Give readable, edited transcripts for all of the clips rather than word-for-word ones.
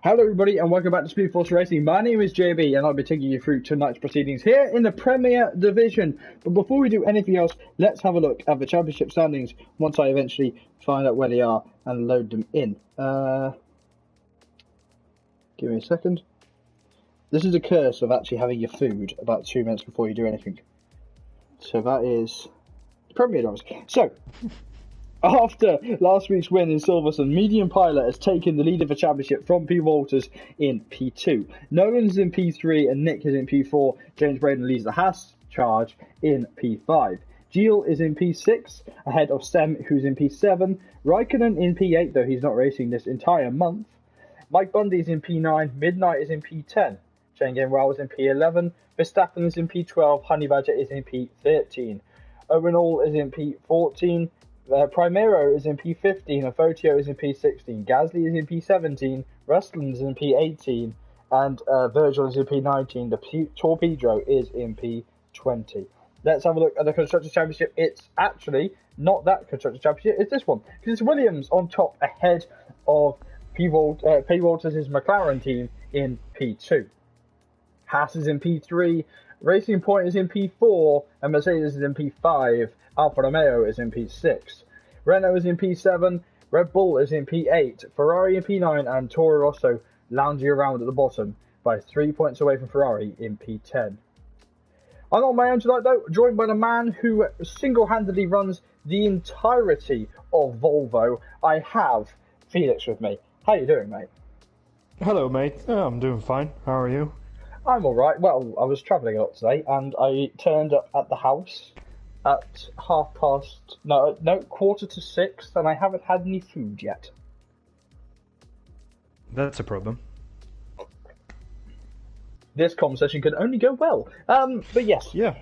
Hello everybody and welcome back to SpeedForce Racing. My name is JB and I'll be taking you through tonight's proceedings here in the Premier Division. But before we do anything else, let's have a look at the championship standings once I eventually find out where they are and load them in. Give me a second. This is a curse of actually having your food about 2 minutes before you do anything. So that is Premier Dogs. So, after last week's win in Silverstone, Medium Pilot has taken the lead of the championship from P. Walters in P2. Nolan's in P3 and Nick is in P4. James Braden leads the Haas charge in P5. Gilles is in P6, ahead of Sem, who's in P7. Raikkonen in P8, though he's not racing this entire month. Mike Bundy is in P9. Midnight is in P10. Shane Gainwell is in P11. Verstappen is in P12. Honey Badger is in P13. Owen All is in P14. Primero is in P15, and Fotio is in P16, Gasly is in P17, Rustland is in P18, and Virgil is in P19. The Torpedo is in P20. Let's have a look at the Constructors' Championship. It's actually not that Constructors' Championship, it's this one, because it's Williams on top ahead of P. Walters' McLaren team in P2. Haas is in P3, Racing Point is in P4, and Mercedes is in P5. Alfa Romeo is in P6. Renault is in P7. Red Bull is in P8. Ferrari in P9. And Toro Rosso lounging around at the bottom by 3 points away from Ferrari in P10. I'm on my own tonight, though, joined by the man who single-handedly runs the entirety of Volvo. I have Felix with me. How you doing, mate? Hello, mate. I'm doing fine. How are you? I'm alright. Well, I was travelling a lot today, and I turned up at the house at 6:15, and I haven't had any food yet. That's a problem. This conversation can only go well. But yes, Yeah.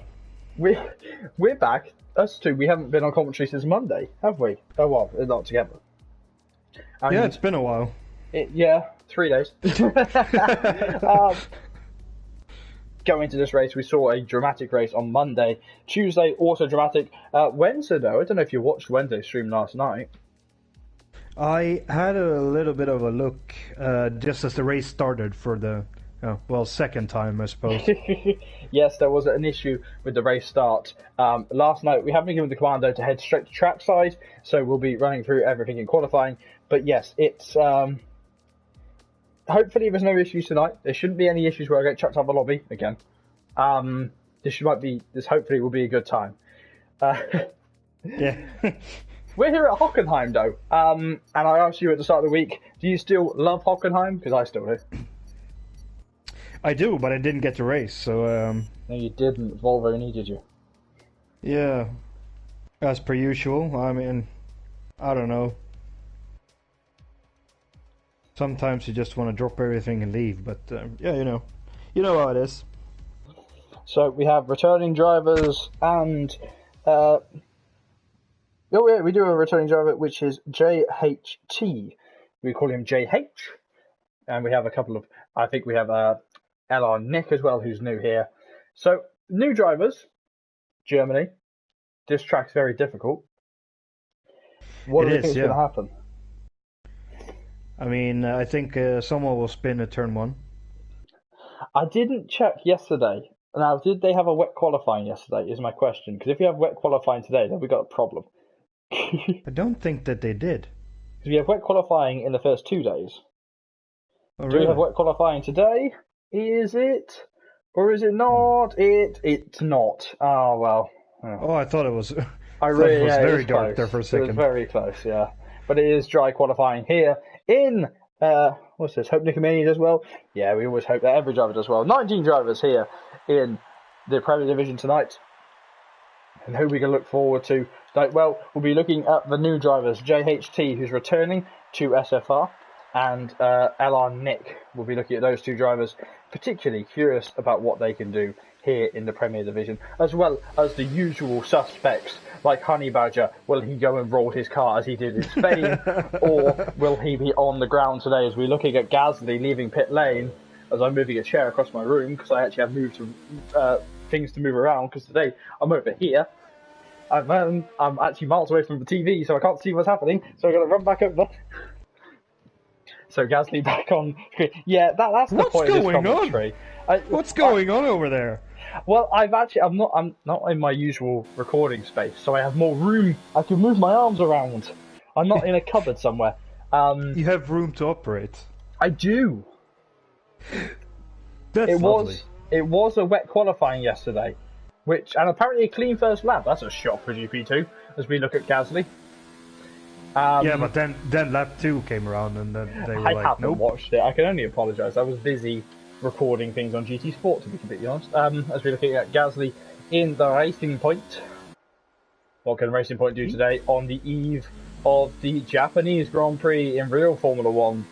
we're back. Us two. We haven't been on commentary since Monday, have we? Oh well, not together. And Yeah, it's been a while. 3 days. Going into this race, we saw a dramatic race on Monday. Tuesday, also dramatic. Wednesday, though, I don't know if you watched Wednesday's stream last night. I had a little bit of a look just as the race started for the, second time, I suppose. Yes, there was an issue with the race start. Last night, we haven't been given the commando to head straight to trackside, so we'll be running through everything in qualifying. But yes, it's... hopefully there's no issues tonight. There shouldn't be any issues where I get chucked out of the lobby again. This hopefully will be a good time. Yeah. We're here at Hockenheim though, and I asked you at the start of the week, do you still love Hockenheim? Because I still do. I do, but I didn't get to race, so... No, you didn't. Volvo needed you. Yeah. As per usual. I mean, I don't know. Sometimes you just want to drop everything and leave, but yeah, you know how it is. So we have returning drivers, and we do have a returning driver, which is JHT. We call him JH, and we have a couple of. I think we have LR Nick as well, who's new here. So new drivers, Germany. This track's very difficult. What do you think is going to happen? I mean, I think someone will spin at turn 1. I didn't check yesterday. Now, did they have a wet qualifying yesterday, is my question. Because if you have wet qualifying today, then we've got a problem. I don't think that they did. Because we have wet qualifying in the first 2 days. Oh, Do really? we have wet qualifying today? Is it? Or is it not? It's not. Oh, well. Oh, I thought it was... It was very dark close. there for a second. It was very close, yeah. But it is dry qualifying here in, what's this, Hope Nicomania does well? Yeah, we always hope that every driver does well. 19 drivers here in the Premier Division tonight. And who we can look forward to tonight? Well, we'll be looking at the new drivers, JHT, who's returning to SFR, and LR Nick. We'll be looking at those two drivers, particularly curious about what they can do here in the Premier Division, as well as the usual suspects like Honey Badger. Will he go and roll his car as he did in Spain, or will he be on the ground today as we're looking at Gasly leaving pit lane as I'm moving a chair across my room because I actually have moved things to move around because today I'm over here. I'm actually miles away from the TV, so I can't see what's happening, so I've got to run back over. So Gasly back on. Yeah, that's the What's point of this going on? commentary. What's going on over there? Well, I'm not in my usual recording space, so I have more room. I can move my arms around. I'm not in a cupboard somewhere. You have room to operate. I do. That's lovely. It was a wet qualifying yesterday, and apparently a clean first lap. That's a shock for GP2 as we look at Gasly. Yeah, but then lap 2 came around and then they were I like, haven't nope. watched it. I can only apologise. I was busy recording things on GT Sport, to be completely honest. As we're looking at Gasly in the Racing Point. What can Racing Point do today on the eve of the Japanese Grand Prix in real Formula 1?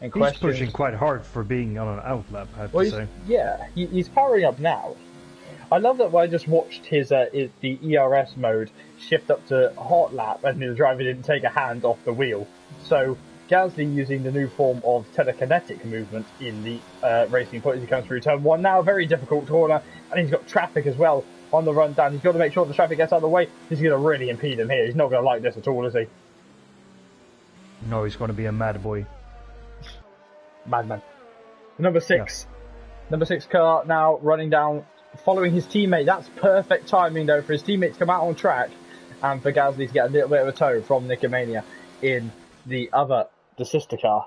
And He's pushing quite hard for being on an outlap, I have to say. Yeah, he's powering up now. I love that I just watched the ERS mode shift up to hot lap and the driver didn't take a hand off the wheel. So Gasly using the new form of telekinetic movement in the Racing Point as he comes through turn 1. Now a very difficult corner, and he's got traffic as well on the run down. He's got to make sure the traffic gets out of the way. He's going to really impede him here. He's not going to like this at all, is he? No, he's going to be a mad boy. Madman. Number 6. Yeah. Number 6 car now running down, following his teammate. That's perfect timing, though, for his teammate to come out on track and for Gasly to get a little bit of a tow from Nicomania in the sister car.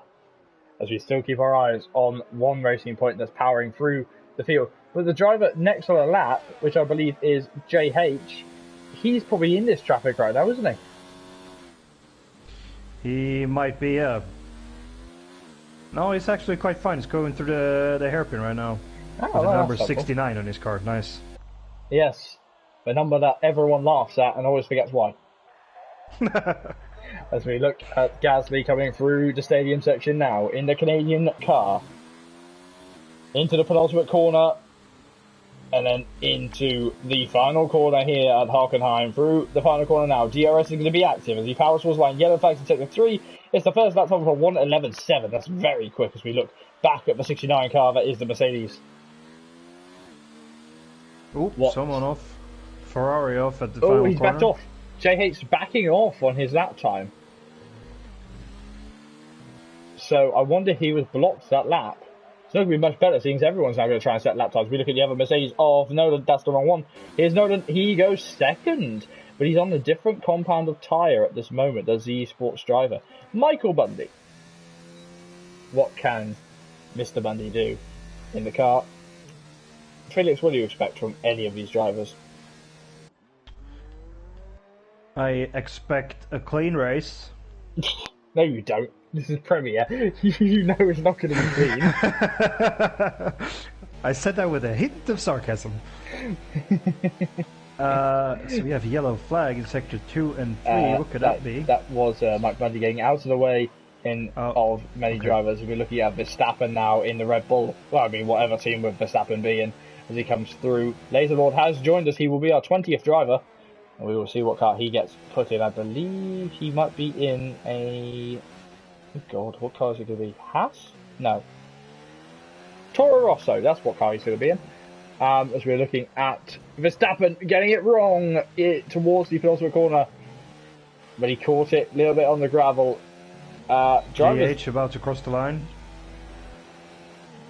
As we still keep our eyes on one Racing Point that's powering through the field. But the driver next on a lap, which I believe is JH, he's probably in this traffic right now, isn't he? He might be, No, he's actually quite fine. He's going through the hairpin right now. Oh, with the number 69 on his car. Nice. Yes. The number that everyone laughs at and always forgets why. As we look at Gasly coming through the stadium section now in the Canadian car. Into the penultimate corner. And then into the final corner here at Hockenheim. Through the final corner now. DRS is going to be active as he powers towards line. Yellow flags in sector 3. It's the first lap time for 1:11.7. That's very quick as we look back at the 69 car that is the Mercedes. Oh, someone off. Ferrari off at the final corner. Oh, he's backed off. JH's backing off on his lap time. So I wonder if he was blocked that lap. It's not going to be much better, seeing everyone's now going to try and set lap times. We look at the other Mercedes of Nolan. That's the wrong one. Here's Nolan. He goes second. But he's on a different compound of tyre at this moment as the esports driver. Michael Bundy. What can Mr. Bundy do in the car? Felix, what do you expect from any of these drivers? I expect a clean race. No, you don't. This is Premier. You know it's not going to be clean. I said that with a hint of sarcasm. So we have yellow flag in sector 2 and 3. What could that be? That was Mike Bundy getting out of the way of many drivers. We're looking at Verstappen now in the Red Bull. Well, I mean, whatever team would Verstappen be in as he comes through. Laserlord has joined us. He will be our 20th driver. And we will see what car he gets put in. I believe he might be in a... Oh God, what car is it going to be? Haas? No. Toro Rosso, that's what car he's going to be in. As we're looking at Verstappen getting it wrong towards the penultimate corner. But he caught it a little bit on the gravel. JH about to cross the line.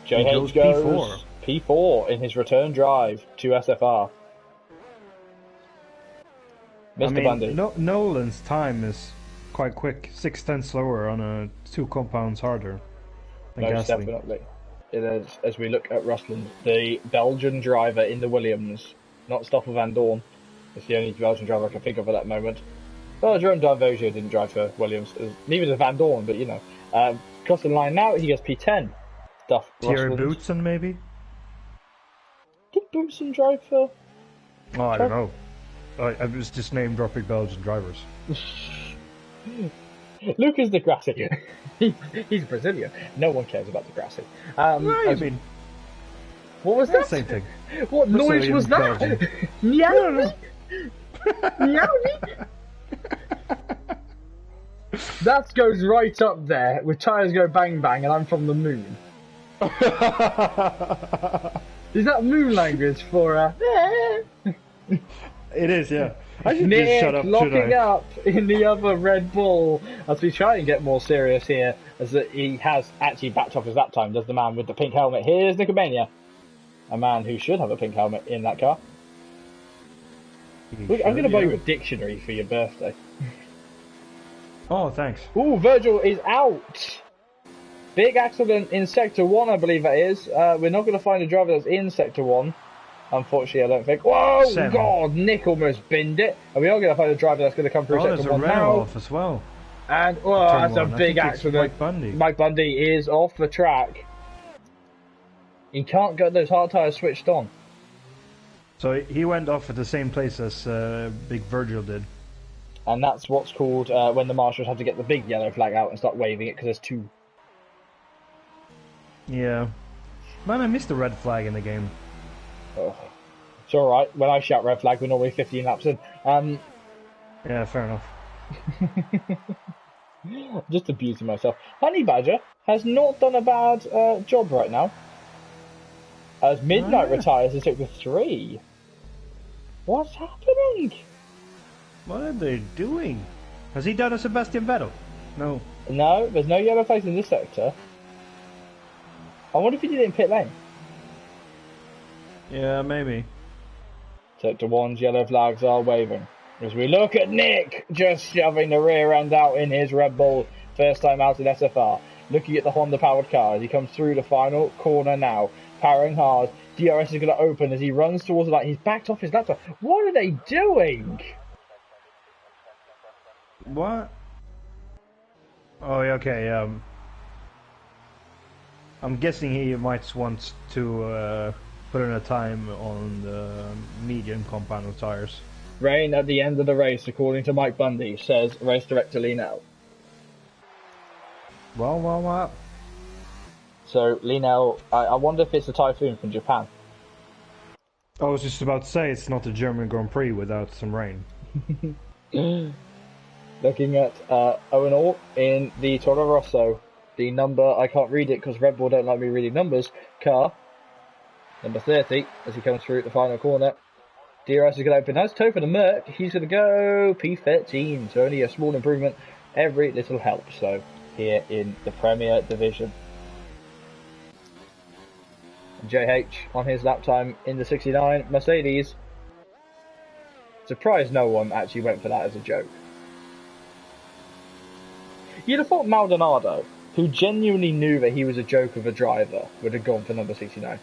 JH goes P4 in his return drive to SFR. Mr. Bundy. Nolan's time is quite quick. 6/10 slower on 2 compounds harder than Gasly. Definitely. It is, as we look at Rusland, the Belgian driver in the Williams, not Stoffel Van Dorn. It's the only Belgian driver I can think of at that moment. Well, Jerome Darvozio didn't drive for Williams, neither did Van Dorn, but you know. Crossing the line now, he gets P10. Thierry Boutsen, maybe? Did Boutsen drive for... Oh, I don't know. I was just name-dropping Belgian drivers. Lucas Di Grassi. He's Brazilian. No one cares about Di Grassi. What do you mean? What was that? Same thing. What noise was that? Meow. Meow. That goes right up there with tires go bang bang and I'm from the moon. Is that moon language for It is, yeah. I should just Nick shut up, locking shouldn't I? up in the other Red Bull as we try and get more serious here, as that he has actually backed off his lap time, does the man with the pink helmet. Here's Nicomania, a man who should have a pink helmet in that car. Look, I'm going to buy you a dictionary for your birthday. Oh, thanks. Ooh, Virgil is out. Big accident in Sector 1, I believe that is. We're not going to find a driver that's in Sector 1. Unfortunately, I don't think. Whoa, Seven. God, Nick almost binned it. And we are going to find a driver that's going to come through Sector 1 now. Off as well. And, well, that's a big accident. Mike Bundy. Mike Bundy is off the track. He can't get those hard tyres switched on. So he went off at the same place as Big Virgil did. And that's what's called when the marshals have to get the big yellow flag out and start waving it because there's two. Yeah. Man, I missed the red flag in the game. Oh. It's alright. When I shout red flag, we're normally 15 laps in. Yeah, fair enough. Just abusing myself. Honey Badger has not done a bad job right now. As Midnight retires in Sector 3. What's happening? What are they doing? Has he done a Sebastian Vettel? No. No, there's no yellow flags in this sector. I wonder if he did it in pit lane. Yeah, maybe. Sector 1's yellow flags are waving. As we look at Nick just shoving the rear end out in his Red Bull. First time out in SFR. Looking at the Honda powered car as he comes through the final corner now. Powering hard. DRS is going to open as he runs towards the light. He's backed off his laptop. What are they doing? What? Oh, yeah, okay. I'm guessing he might want to put in a time on the medium compound tires. Rain at the end of the race, according to Mike Bundy, says race director Linnell. Well. So, Linnell, I wonder if it's a typhoon from Japan. I was just about to say it's not a German Grand Prix without some rain. Looking at Owen Orr in the Toro Rosso. The number, I can't read it because Red Bull don't like me reading numbers, car. Number 30, as he comes through the final corner. DRS is going to open. That's toe for the Merc. He's going to go P13. So only a small improvement. Every little helps. So here in the Premier Division. JH on his lap time in the 69 Mercedes. Surprised no one actually went for that as a joke. You'd have thought Maldonado, who genuinely knew that he was a joke of a driver, would have gone for number 69.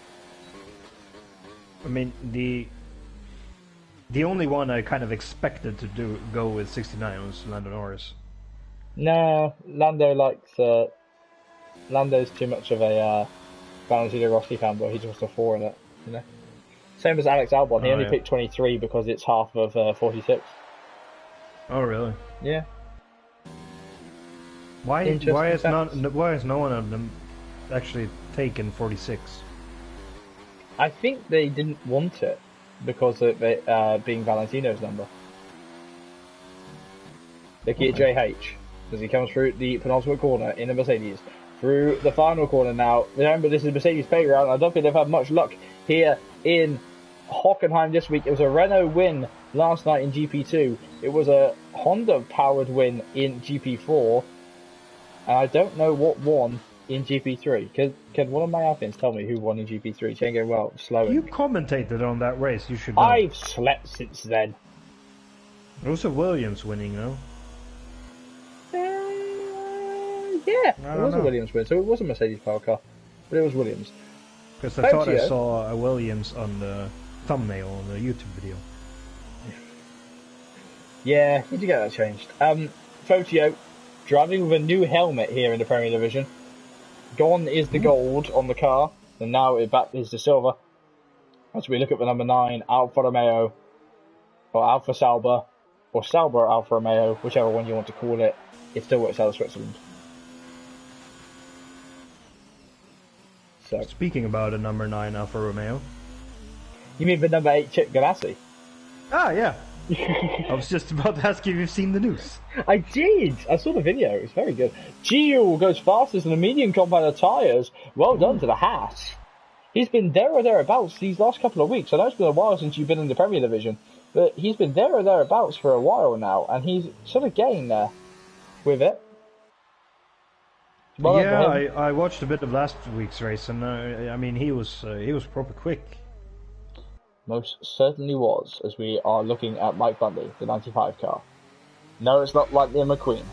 I mean, the only one I kind of expected to go with 69 was Lando Norris. No, Lando likes... Lando's too much of a Valentino Rossi fanboy. He's just a 4 in it, you know. Same as Alex Albon. He only picked 23 because it's half of 46. Oh, really? Yeah. Why is no one of them actually taken 46? I think they didn't want it because of it being Valentino's number. Look at JH as he comes through the penultimate corner in the Mercedes. Through the final corner now. Remember, this is Mercedes playground. I don't think they've had much luck here in Hockenheim this week. It was a Renault win last night in GP2. It was a Honda powered win in GP4. And I don't know what won in GP3. Can one of my admins tell me who won in GP3? Change going well, slowing. You commentated on that race, you should know. I've slept since then. It was a Williams winning, though. Yeah, it was a Williams win, so it was a Mercedes power car. But it was Williams. Because I thought I saw a Williams on the thumbnail on the YouTube video. Yeah, need to get that changed. Fotio, driving with a new helmet here in the Premier Division. Gone is the gold on the car, and now it back is the silver. As we look at the number 9, Alfa Romeo, or Alfa Sauber, or Sauber Alfa Romeo, whichever one you want to call it. It still works out of Switzerland. So. Speaking about a number 9 Alfa Romeo. You mean the number 8 Chip Ganassi? Ah, yeah. I was just about to ask you if you've seen the news. I did! I saw the video, it was very good. Gio goes fastest in the medium compound tyres. Well done to the Haas. He's been there or thereabouts these last couple of weeks. I know it's been a while since you've been in the Premier Division, but he's been there or thereabouts for a while now, and he's sort of getting there with it. Well, yeah, I watched a bit of last week's race, and I mean he was proper quick. Most certainly was, as we are looking at Mike Bundy, the 95 car. No, it's not Lightning McQueen.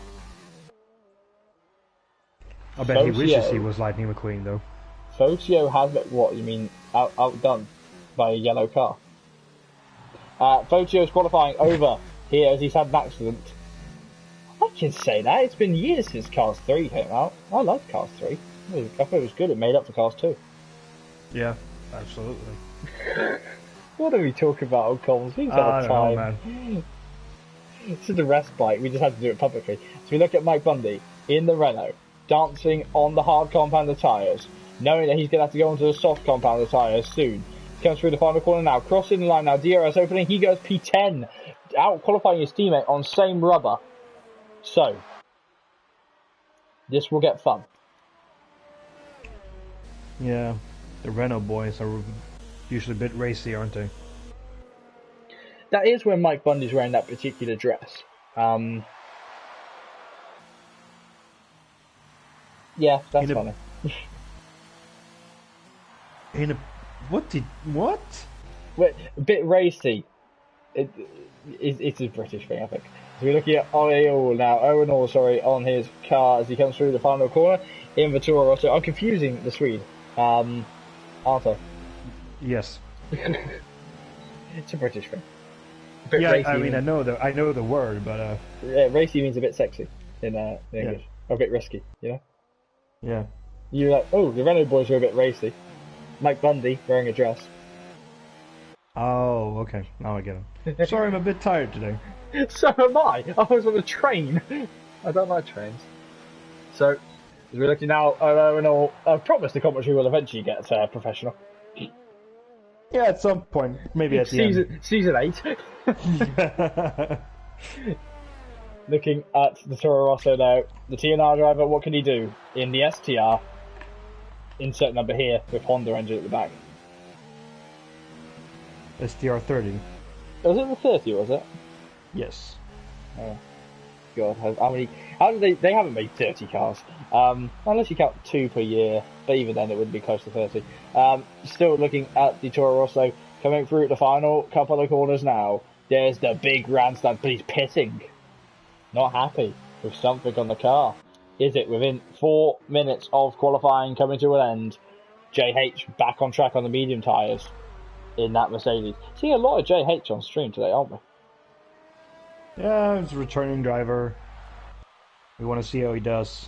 I bet he wishes he was Lightning McQueen, though. Fotio has been, what, you mean, outdone by a yellow car? Fotio's qualifying over here as he's had an accident. I can say that. It's been years since Cars 3 came out. I like Cars 3. I thought it was good. It made up for Cars 2. Yeah, absolutely. What are we talking about on comms? We've got time. Man. This is a respite. We just had to do it publicly. So we look at Mike Bundy in the Renault, dancing on the hard compounded tyres, knowing that he's going to have to go onto the soft compounded tyres soon. He comes through the final corner now, crossing the line now, DRS opening, he goes P10, out qualifying his teammate on same rubber. So, this will get fun. Yeah, the Renault boys are usually a bit racy, aren't they? That is when Mike Bundy's wearing that particular dress. Yeah, that's funny. What? Wait, a bit racy. It's a British thing, I think. So we're looking at Owen on his car as he comes through the final corner in the Toro Rosso. I'm confusing the Swede, aren't I? Yes. It's a British thing. Yeah, I mean, I know the word, but yeah, racy means a bit sexy in English, or a bit risky, you know. Yeah. You're like, oh, the Renault boys are a bit racy. Mike Bundy wearing a dress. Oh, okay. Now I get it. Sorry, I'm a bit tired today. So am I. I was on a train. I don't like trains. So, as we're looking now, I promise the commentary will eventually get professional. Yeah, at some point. Maybe at the end. Season 8. Looking at the Toro Rosso now. The TNR driver, what can he do? In the STR, insert number here with Honda engine at the back. STR 30. Was it the 30, was it? Yes. Oh, God. How do they haven't made 30 cars. Unless you count 2 per year, but even then it wouldn't be close to 30. Still looking at the Toro Rosso, coming through the final couple of corners now. There's the big grandstand, but he's pitting. Not happy with something on the car. Is it within 4 minutes of qualifying coming to an end? JH back on track on the medium tyres in that Mercedes. Seeing a lot of JH on stream today, aren't we? Yeah, he's a returning driver. We want to see how he does.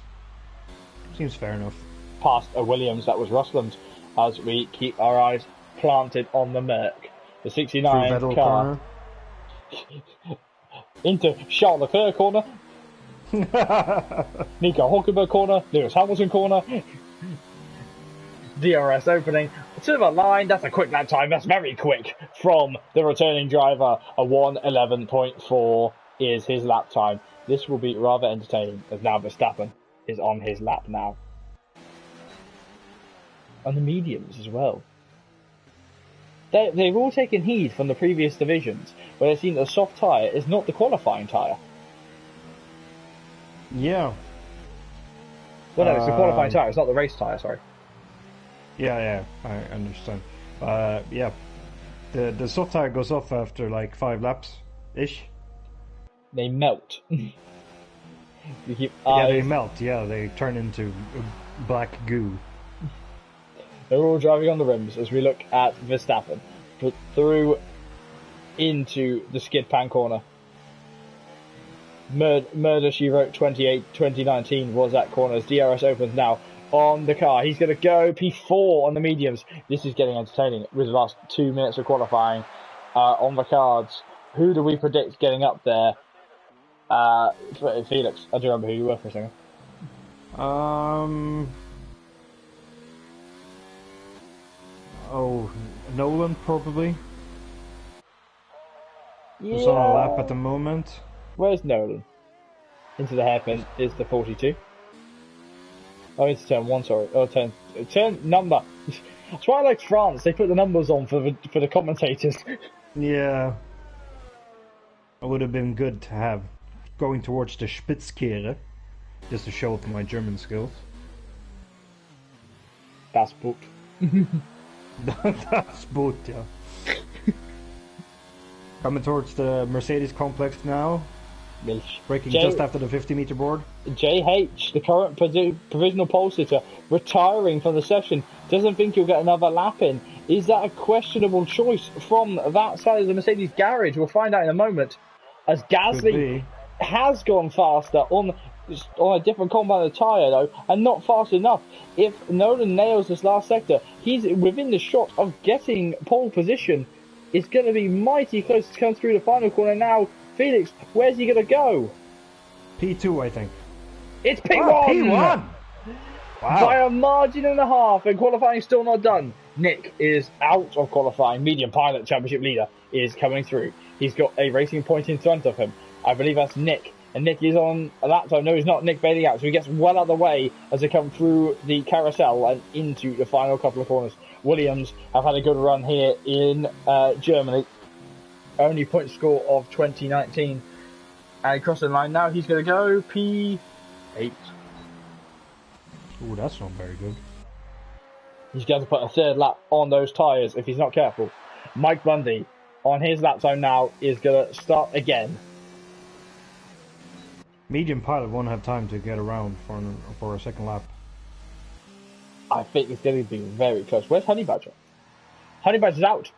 Seems fair enough. Past a Williams that was Rustland as we keep our eyes planted on the Merc. The 69 car. Into Charles Leclerc corner. Nico Hulkenberg corner. Lewis Hamilton corner. DRS opening to the line. That's a quick lap time. That's very quick from the returning driver. A 1:11.4 is his lap time. This will be rather entertaining as now Verstappen is on his lap now. On the mediums as well. They've all taken heed from the previous divisions where they've seen that the soft tyre is not the qualifying tyre. Yeah. Well, no, it's the qualifying tyre. It's not the race tyre, sorry. Yeah, I understand. Yeah. The soft tyre goes off after like 5 laps-ish. They melt. They melt, yeah. They turn into black goo. They're all driving on the rims as we look at Verstappen. Put through into the skid pan corner. Murder, She Wrote 2019 was that corner as DRS opens now on the car. He's going to go P4 on the mediums. This is getting entertaining with the last 2 minutes of qualifying on the cards. Who do we predict getting up there? Felix, I do remember who you were for a second. Nolan probably. Yeah. He's on a lap at the moment. Where's Nolan? Into the hairpin is the 42. Oh, into turn 1, sorry. Oh, turn number. That's why I like France. They put the numbers on for the commentators. Yeah. It would have been good to have going towards the Spitzkehre, just to show up my German skills. Das Boot. Das Boot, yeah. Coming towards the Mercedes complex now. Braking just after the 50-meter board. JH, the current provisional pole sitter, retiring from the session, doesn't think he'll get another lap in. Is that a questionable choice from that side of the Mercedes garage? We'll find out in a moment. As Gasly has gone faster on a different compound of tyre though, and not fast enough. If Nolan nails this last sector, he's within the shot of getting pole position. It's going to be mighty close to come through the final corner now. Felix, where's he going to go? P2, I think. It's P1! P1! Wow. By a margin and a half, and qualifying still not done. Nick is out of qualifying. Medium Pilot Championship leader is coming through. He's got a racing point in front of him. I believe that's Nick. And Nick is on a lap time. No, he's not. Nick bailing out. So he gets well out of the way as they come through the carousel and into the final couple of corners. Williams have had a good run here in Germany. Only point score of 2019. And crossing the line now, he's going to go P8. Ooh, that's not very good. He's going to put a third lap on those tyres if he's not careful. Mike Bundy on his lap time now is going to start again. Medium Pilot won't have time to get around for a second lap. I think it's going to be very close. Where's Honey Badger? Honey Badger's out.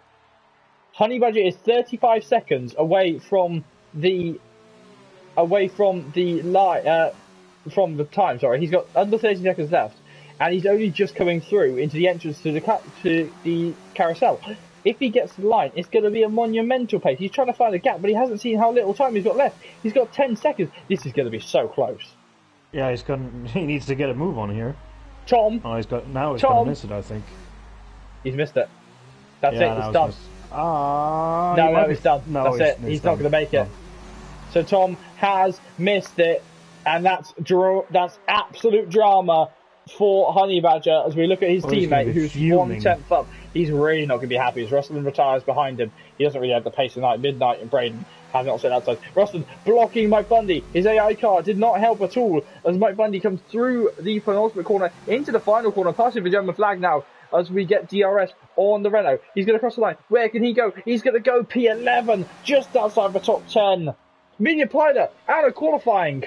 Honey Badger is 35 seconds away from the time. Sorry, he's got under 30 seconds left, and he's only just coming through into the entrance to the carousel. If he gets to the line, it's going to be a monumental pace. He's trying to find a gap, but he hasn't seen how little time he's got left. He's got 10 seconds. This is going to be so close. Yeah, he needs to get a move on here. Tom. Oh, he's going to miss it, I think. He's missed it. That's it. It's done. No, it's done. No, that's it. He's not going to make it. No. So Tom has missed it, and that's absolute drama for Honey Badger as we look at his teammate who's 1/10 up. He's really not going to be happy as Russell retires behind him. He doesn't really have the pace tonight. Midnight and Braden have not set outside. Russell blocking Mike Bundy. His AI car did not help at all as Mike Bundy comes through the penultimate corner into the final corner, passing the German flag now as we get DRS on the Renault. He's going to cross the line. Where can he go? He's going to go P11, just outside the top 10. Medium Pilot out of qualifying.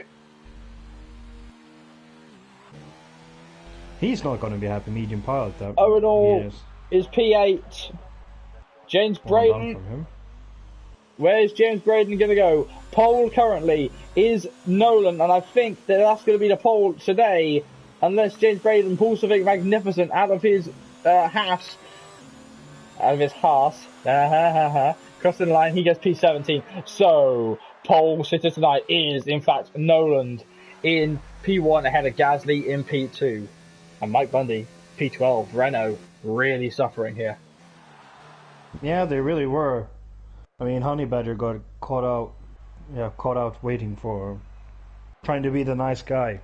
He's not going to be happy, Medium Pilot, though. Owen is P8. James Braden. Where's James Braden going to go? Pole currently is Nolan, and I think that's going to be the pole today, unless James Braden pulls something magnificent out of his Haas. Crossing the line, he gets P17. So, pole sitter tonight is, in fact, Nolan in P1 ahead of Gasly in P2. And Mike Bundy, P12, Renault, really suffering here. Yeah, they really were. I mean, Honey Badger got caught out waiting trying to be the nice guy,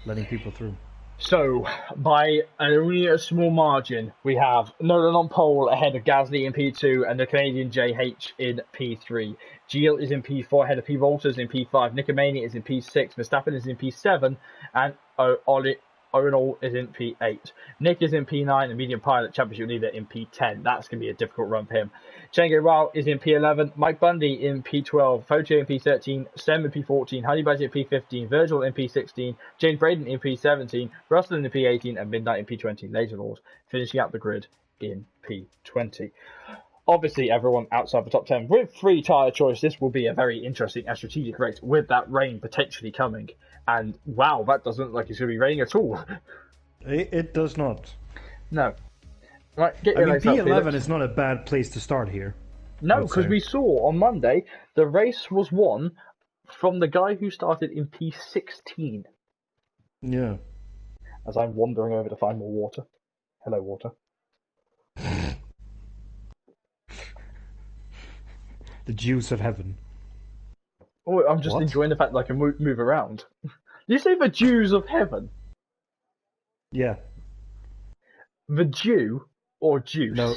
letting people through. So, by only a small margin, we have Nolan on pole ahead of Gasly in P2 and the Canadian JH in P3. Gilles is in P4 ahead of P. Walters in P5. Nicomania is in P6. Verstappen is in P7. And Owenall is in P8. Nick is in P9 and Medium Pilot Championship leader in P10. That's going to be a difficult run for him. Chenge Rao is in P11. Mike Bundy in P12. Fauci in P13. Sem in P14. Honey Badger in P15. Virgil in P16. James Braden in P17. Russell in P18. And Midnight in P20. Laser Lord finishing out the grid in P20. Obviously, everyone outside the top 10 with free tyre choice. This will be a very interesting and strategic race with that rain potentially coming. And wow, that doesn't look like it's going to be raining at all. It does not. No. Right, P11 is not a bad place to start here. No, because we saw on Monday the race was won from the guy who started in P16. Yeah. As I'm wandering over to find more water. Hello, water. The juice of heaven. Oh, I'm just enjoying the fact that I can move around. You say the Jews of heaven? Yeah. The Jew or juice? No,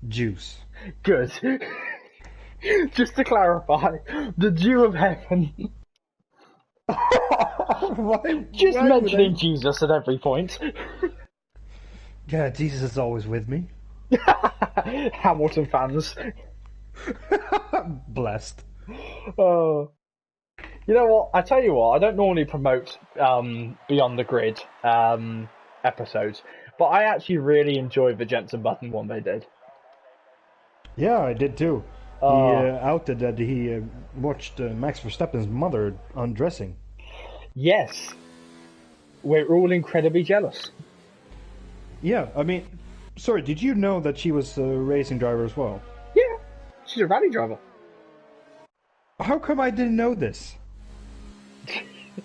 juice. Good. Just to clarify, the Jew of heaven. Just why mentioning Jesus at every point. Yeah, Jesus is always with me. Hamilton fans. Blessed. Oh. You know what? I tell you what, I don't normally promote Beyond the Grid episodes, but I actually really enjoyed the Jensen Button one they did. Yeah, I did too. He outed that he watched Max Verstappen's mother undressing. Yes. We're all incredibly jealous. Yeah, I mean, sorry, did you know that she was a racing driver as well? Yeah. She's a rally driver. How come I didn't know this?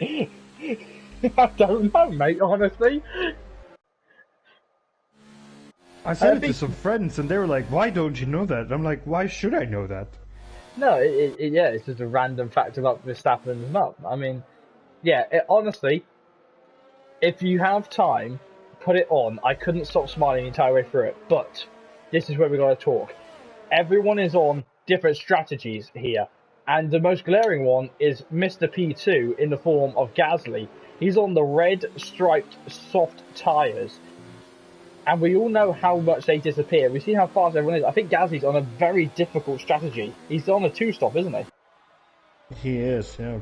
I don't know, mate, honestly. I said it to some friends and they were like, why don't you know that? I'm like, why should I know that? No, yeah, it's just a random fact about Verstappen's mum. I mean, yeah, honestly, if you have time, put it on. I couldn't stop smiling the entire way through it, but this is where we got to talk. Everyone is on different strategies here, and the most glaring one is Mr. P2 in the form of Gasly. He's on the red striped soft tyres. And we all know how much they disappear. We see how fast everyone is. I think Gasly's on a very difficult strategy. He's on a 2-stop, isn't he? He is, yeah.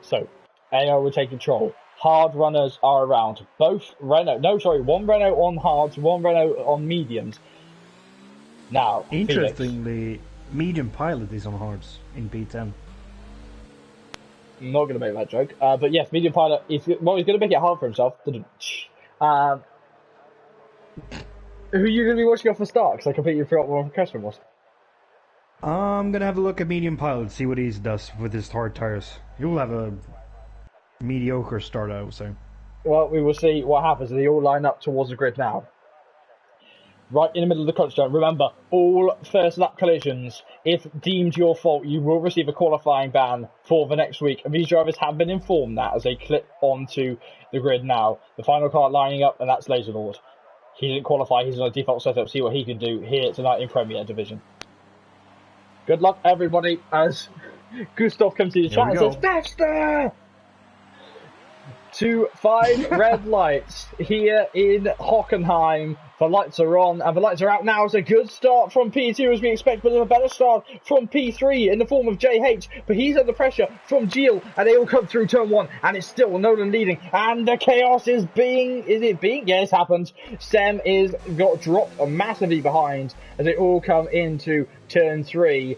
So, AO will take control. Hard runners are around. One Renault on hards, one Renault on mediums. Now, interestingly, medium pilot is on hards in P10. I'm not going to make that joke. But yes, medium pilot, he's going to make it hard for himself. Who are you going to be watching off the start? Because I completely forgot what my question was. I'm going to have a look at medium pilot, see what he does with his hard tires. He'll have a mediocre start, I would say. Well, we will see what happens. They all line up towards the grid now. Right in the middle of the crunch zone. Remember, all first lap collisions, if deemed your fault, you will receive a qualifying ban for the next week. And these drivers have been informed that as they clip onto the grid now. The final car lining up, and that's Laserlord. He didn't qualify, he's on a default setup, see what he can do here tonight in Premier Division. Good luck, everybody, as Gustav comes to the chat and says, Baxter! 2 5 red lights here in Hockenheim. The lights are on and the lights are out now. It's a good start from P2 as we expect, but a better start from P3 in the form of JH. But he's under pressure from Gilles and they all come through turn 1 and it's still Nolan leading. And the chaos is being, yeah, it's happened. Sem got dropped massively behind as they all come into turn 3.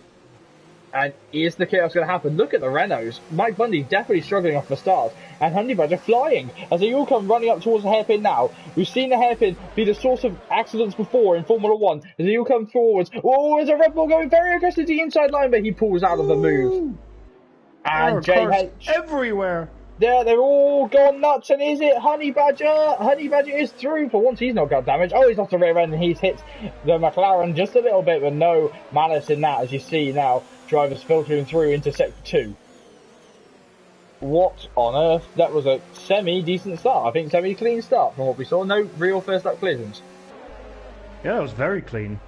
And is the chaos going to happen? Look at the Renaults. Mike Bundy definitely struggling off the start. And Honey Badger flying as they all come running up towards the hairpin now. We've seen the hairpin be the source of accidents before in Formula 1. As they all come forwards. Oh, there's a Red Bull going very aggressive to the inside line, but he pulls out of the move. And JH. Everywhere. Yeah, they're all gone nuts. And is it Honey Badger? Honey Badger is through. For once, he's not got damage. Oh, he's off the rear end and he's hit the McLaren just a little bit, but no malice in that, as you see now. Drivers filtering through into sector 2. What on earth? That was a semi-decent start. I think semi-clean start from what we saw. No real first lap collisions. Yeah, it was very clean.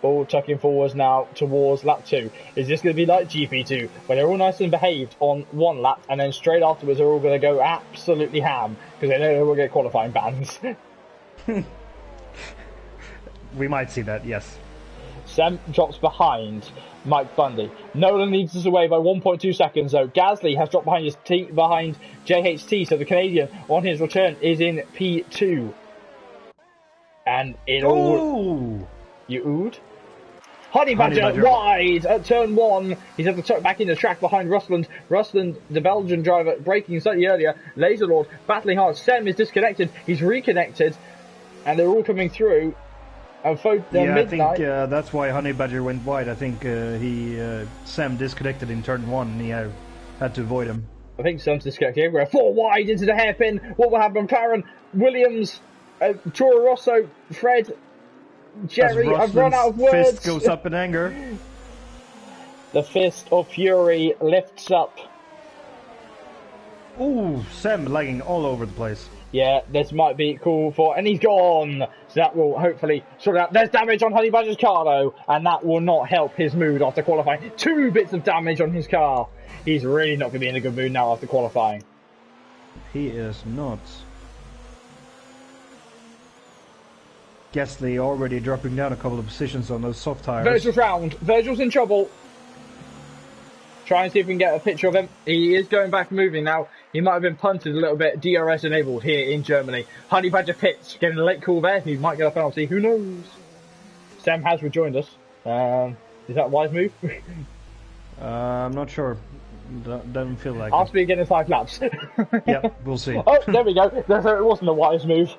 All tucking forwards now towards lap 2. Is this going to be like GP2, where they're all nice and behaved on one lap, and then straight afterwards they're all going to go absolutely ham, because they know they will get qualifying bans? We might see that, yes. Sem drops behind Mike Bundy. Nolan leads us away by 1.2 seconds though. Gasly has dropped behind JHT, so the Canadian on his return is in P2. And it all... You oohed? Honey Badger wide at turn 1. He's had to tuck back in the track behind Rusland. Rusland, the Belgian driver, braking slightly earlier. Laserlord battling hard. Sem is disconnected. He's reconnected. And they're all coming through. I think that's why Honey Badger went wide. I think Sem disconnected in turn 1 and he had to avoid him. I think Sem's disconnected everywhere. 4 wide into the hairpin. What will happen? McLaren, Williams, Toro Rosso, Fred, Jerry. I've run out of words. Fist goes up in anger. The fist of fury lifts up. Ooh, Sem lagging all over the place. Yeah, this might be cool for, and he's gone. So that will hopefully sort out. There's damage on Honey Badger's car though, and that will not help his mood after qualifying. 2 bits of damage on his car. He's really not going to be in a good mood now after qualifying. He is not. Gasly already dropping down a couple of positions on those soft tires. Virgil's round. Virgil's in trouble. Try and see if we can get a picture of him. He is going back moving now. He might have been punted a little bit. DRS enabled here in Germany. Honey Badger pits. Getting a late call there. He might get a penalty. Who knows? Sam has rejoined us. Is that a wise move? I'm not sure. Doesn't feel like I'll speak again in 5 laps. Yeah, we'll see. Oh, there we go. So it wasn't a wise move.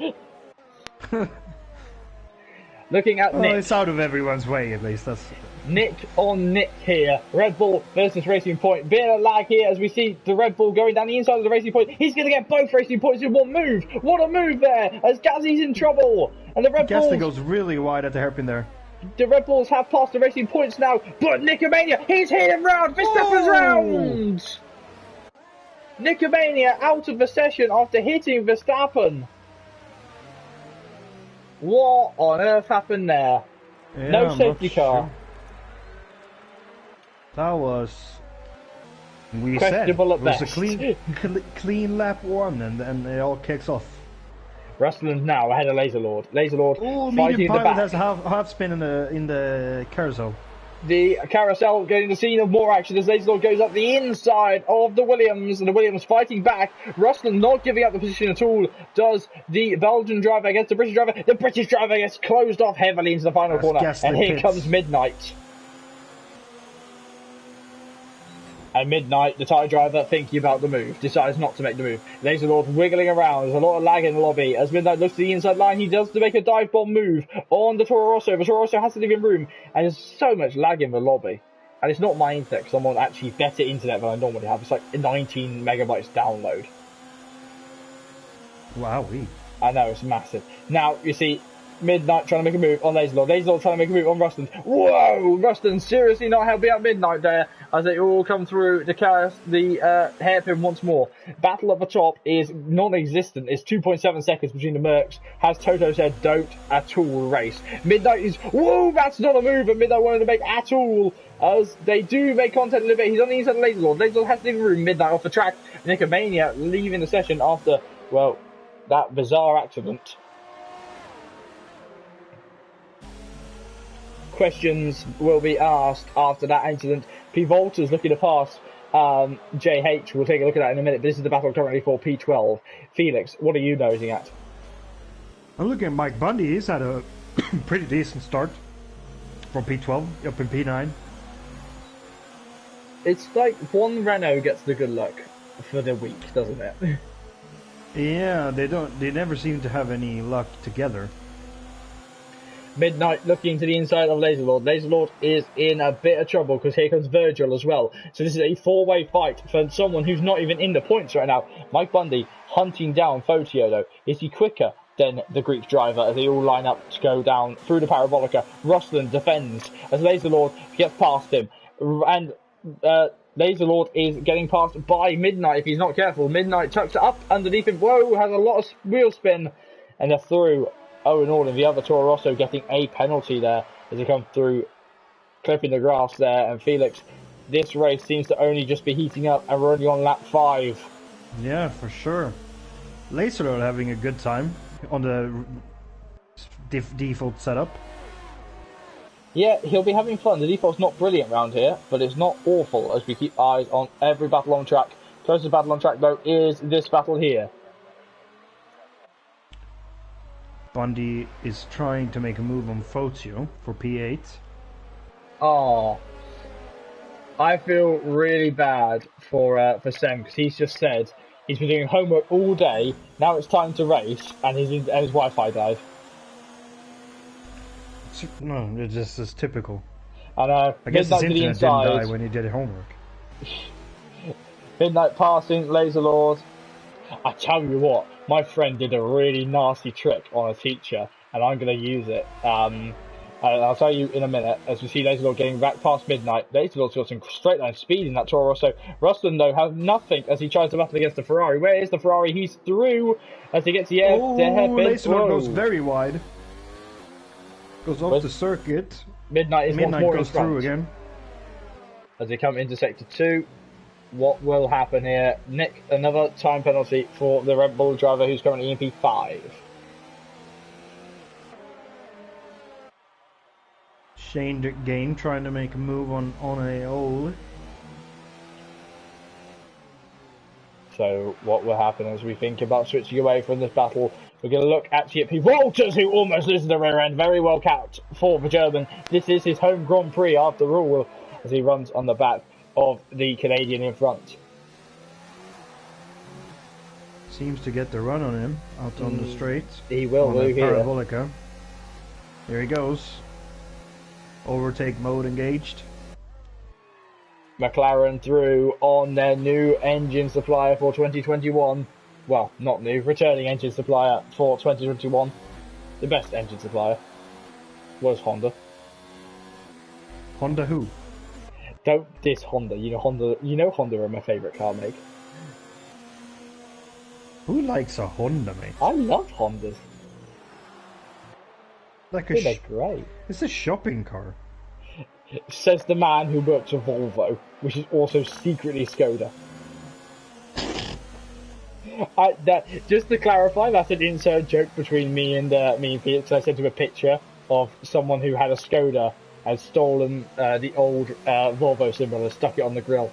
Looking at Nick. It's out of everyone's way, at least. That's Nick on Nick here. Red Bull versus Racing Point. Bit of lag here as we see the Red Bull going down the inside of the Racing Point. He's going to get both Racing Points in one move. What a move there as Gazzy's in trouble. And the Red Bulls... Gasly goes really wide at the hairpin there. The Red Bulls have passed the Racing Points now. But Nicomania, he's hit him round. Verstappen's round. Nicomania out of the session after hitting Verstappen. What on earth happened there? Yeah, no safety car. Sure. That was... We questionable said at it was best. a clean lap 1 and it all kicks off. Rustland's now ahead of Laserlord. Laserlord fighting medium the back. pilot has a half spin in the carousel. The carousel getting the scene of more action as Laserlord goes up the inside of the Williams, and the Williams fighting back. Rustland not giving up the position at all. Does the Belgian driver against the British driver? The British driver gets closed off heavily into the final corner, and here comes Midnight. And Midnight, the tyre driver, thinking about the move, decides not to make the move. Laserlord wiggling around. There's a lot of lag in the lobby. As Midnight looks to the inside line, he does to make a dive bomb move on the Toro Rosso. The Toro Rosso has to leave him room, and there's so much lag in the lobby. And it's not my internet, because I'm on actually better internet than I normally have. It's like 19 megabytes download. Wowee. I know, it's massive. Now, you see, Midnight trying to make a move on Laserlord. Laserlord trying to make a move on Rustland. Whoa! Rustland seriously not helping out Midnight there as they all come through the hairpin once more. Battle at the top is non-existent. It's 2.7 seconds between the Mercs. Has Toto said don't at all race. Midnight is... Whoa! That's not a move that Midnight wanted to make at all. As they do make contact a little bit. He's on the inside of Laserlord. Laserlord has to leave room. Midnight off the track. Nicomania leaving the session after, well, that bizarre accident. Questions will be asked after that incident. P. Volter's looking to pass JH. We'll take a look at that in a minute. But this is the battle currently for P12. Felix, what are you nosing at? I'm looking at Mike Bundy. He's had a pretty decent start from P12 up in P9. It's like one Renault gets the good luck for the week, doesn't it? Yeah, they never seem to have any luck together. Midnight looking to the inside of Laserlord. Laserlord is in a bit of trouble because here comes Virgil as well. So this is a 4-way fight for someone who's not even in the points right now. Mike Bundy hunting down Fotio though. Is he quicker than the Greek driver as they all line up to go down through the Parabolica? Rustland defends as Laserlord gets past him. And Laserlord is getting passed by Midnight if he's not careful. Midnight tucks it up underneath him. Whoa, has a lot of wheel spin. And they're through. Owen Alden, the other Toro Rosso, getting a penalty there as they come through, clipping the grass there. And Felix, this race seems to only just be heating up, and we're only on lap 5. Yeah, for sure. Laserlord having a good time on the default setup. Yeah, he'll be having fun. The default's not brilliant around here, but it's not awful as we keep eyes on every battle on track. Closest battle on track, though, is this battle here. Bundy is trying to make a move on Fotio for P8. Oh, I feel really bad for Sam because he's just said he's been doing homework all day. Now it's time to race, and his Wi-Fi died. No, it's just as typical. I know. I guess his internet didn't die inside. when he did homework. Midnight passing Laserlord. I tell you what, my friend did a really nasty trick on a teacher, and I'm going to use it. I'll tell you in a minute, as we see Laserlord getting back past midnight. Laserlord's got some straight line speed in that Toro Rosso. Rustin, though, has nothing as he tries to battle against the Ferrari. Where is the Ferrari? He's through as he gets the air. Oh, Laserlord goes very wide. Goes off the circuit. Midnight is once more goes through again. As they come into Sector 2, what will happen here? Nick, another time penalty for the Red Bull driver who's currently in P5. Shane Gain trying to make a move on a hole. So what will happen as we think about switching away from this battle? We're going to look actually at P. Walters, who almost loses the rear end. Very well capped for the German. This is his home Grand Prix after all, as he runs on the back of the Canadian in front. Seems to get the run on him out on the straight. He will do here. Parabolica. Here he goes. Overtake mode engaged. McLaren through on their new engine supplier for 2021. Well, not new, returning engine supplier for 2021. The best engine supplier was Honda. Honda who? Don't diss Honda. You know Honda are my favourite car make. Who likes a Honda, mate? I love Hondas. Like they're great. It's a shopping car. Says the man who works for Volvo, which is also secretly Skoda. Just to clarify, that's an inside joke between me and Felix. I sent him a picture of someone who had a Skoda, had stolen the old Volvo symbol and stuck it on the grill.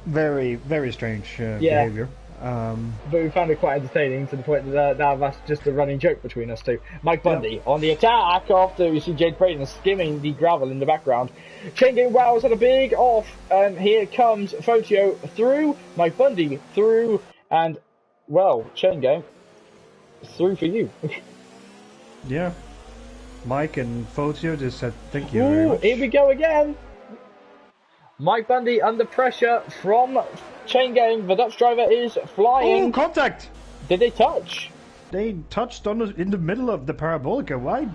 Very, very strange behaviour. But we found it quite entertaining to the point that now that's just a running joke between us two. Mike Bundy on the attack after we see Jade Braden skimming the gravel in the background. Chain Game Wow has had a big off, and here comes Fotio through, Mike Bundy through, and, well, Chain Game, through for you. Yeah. Mike and Fotio just said thank you very much. Here we go again. Mike Bundy under pressure from Chain Gang. The Dutch driver is flying. Oh, contact! Did they touch? They touched in the middle of the Parabolica. Why?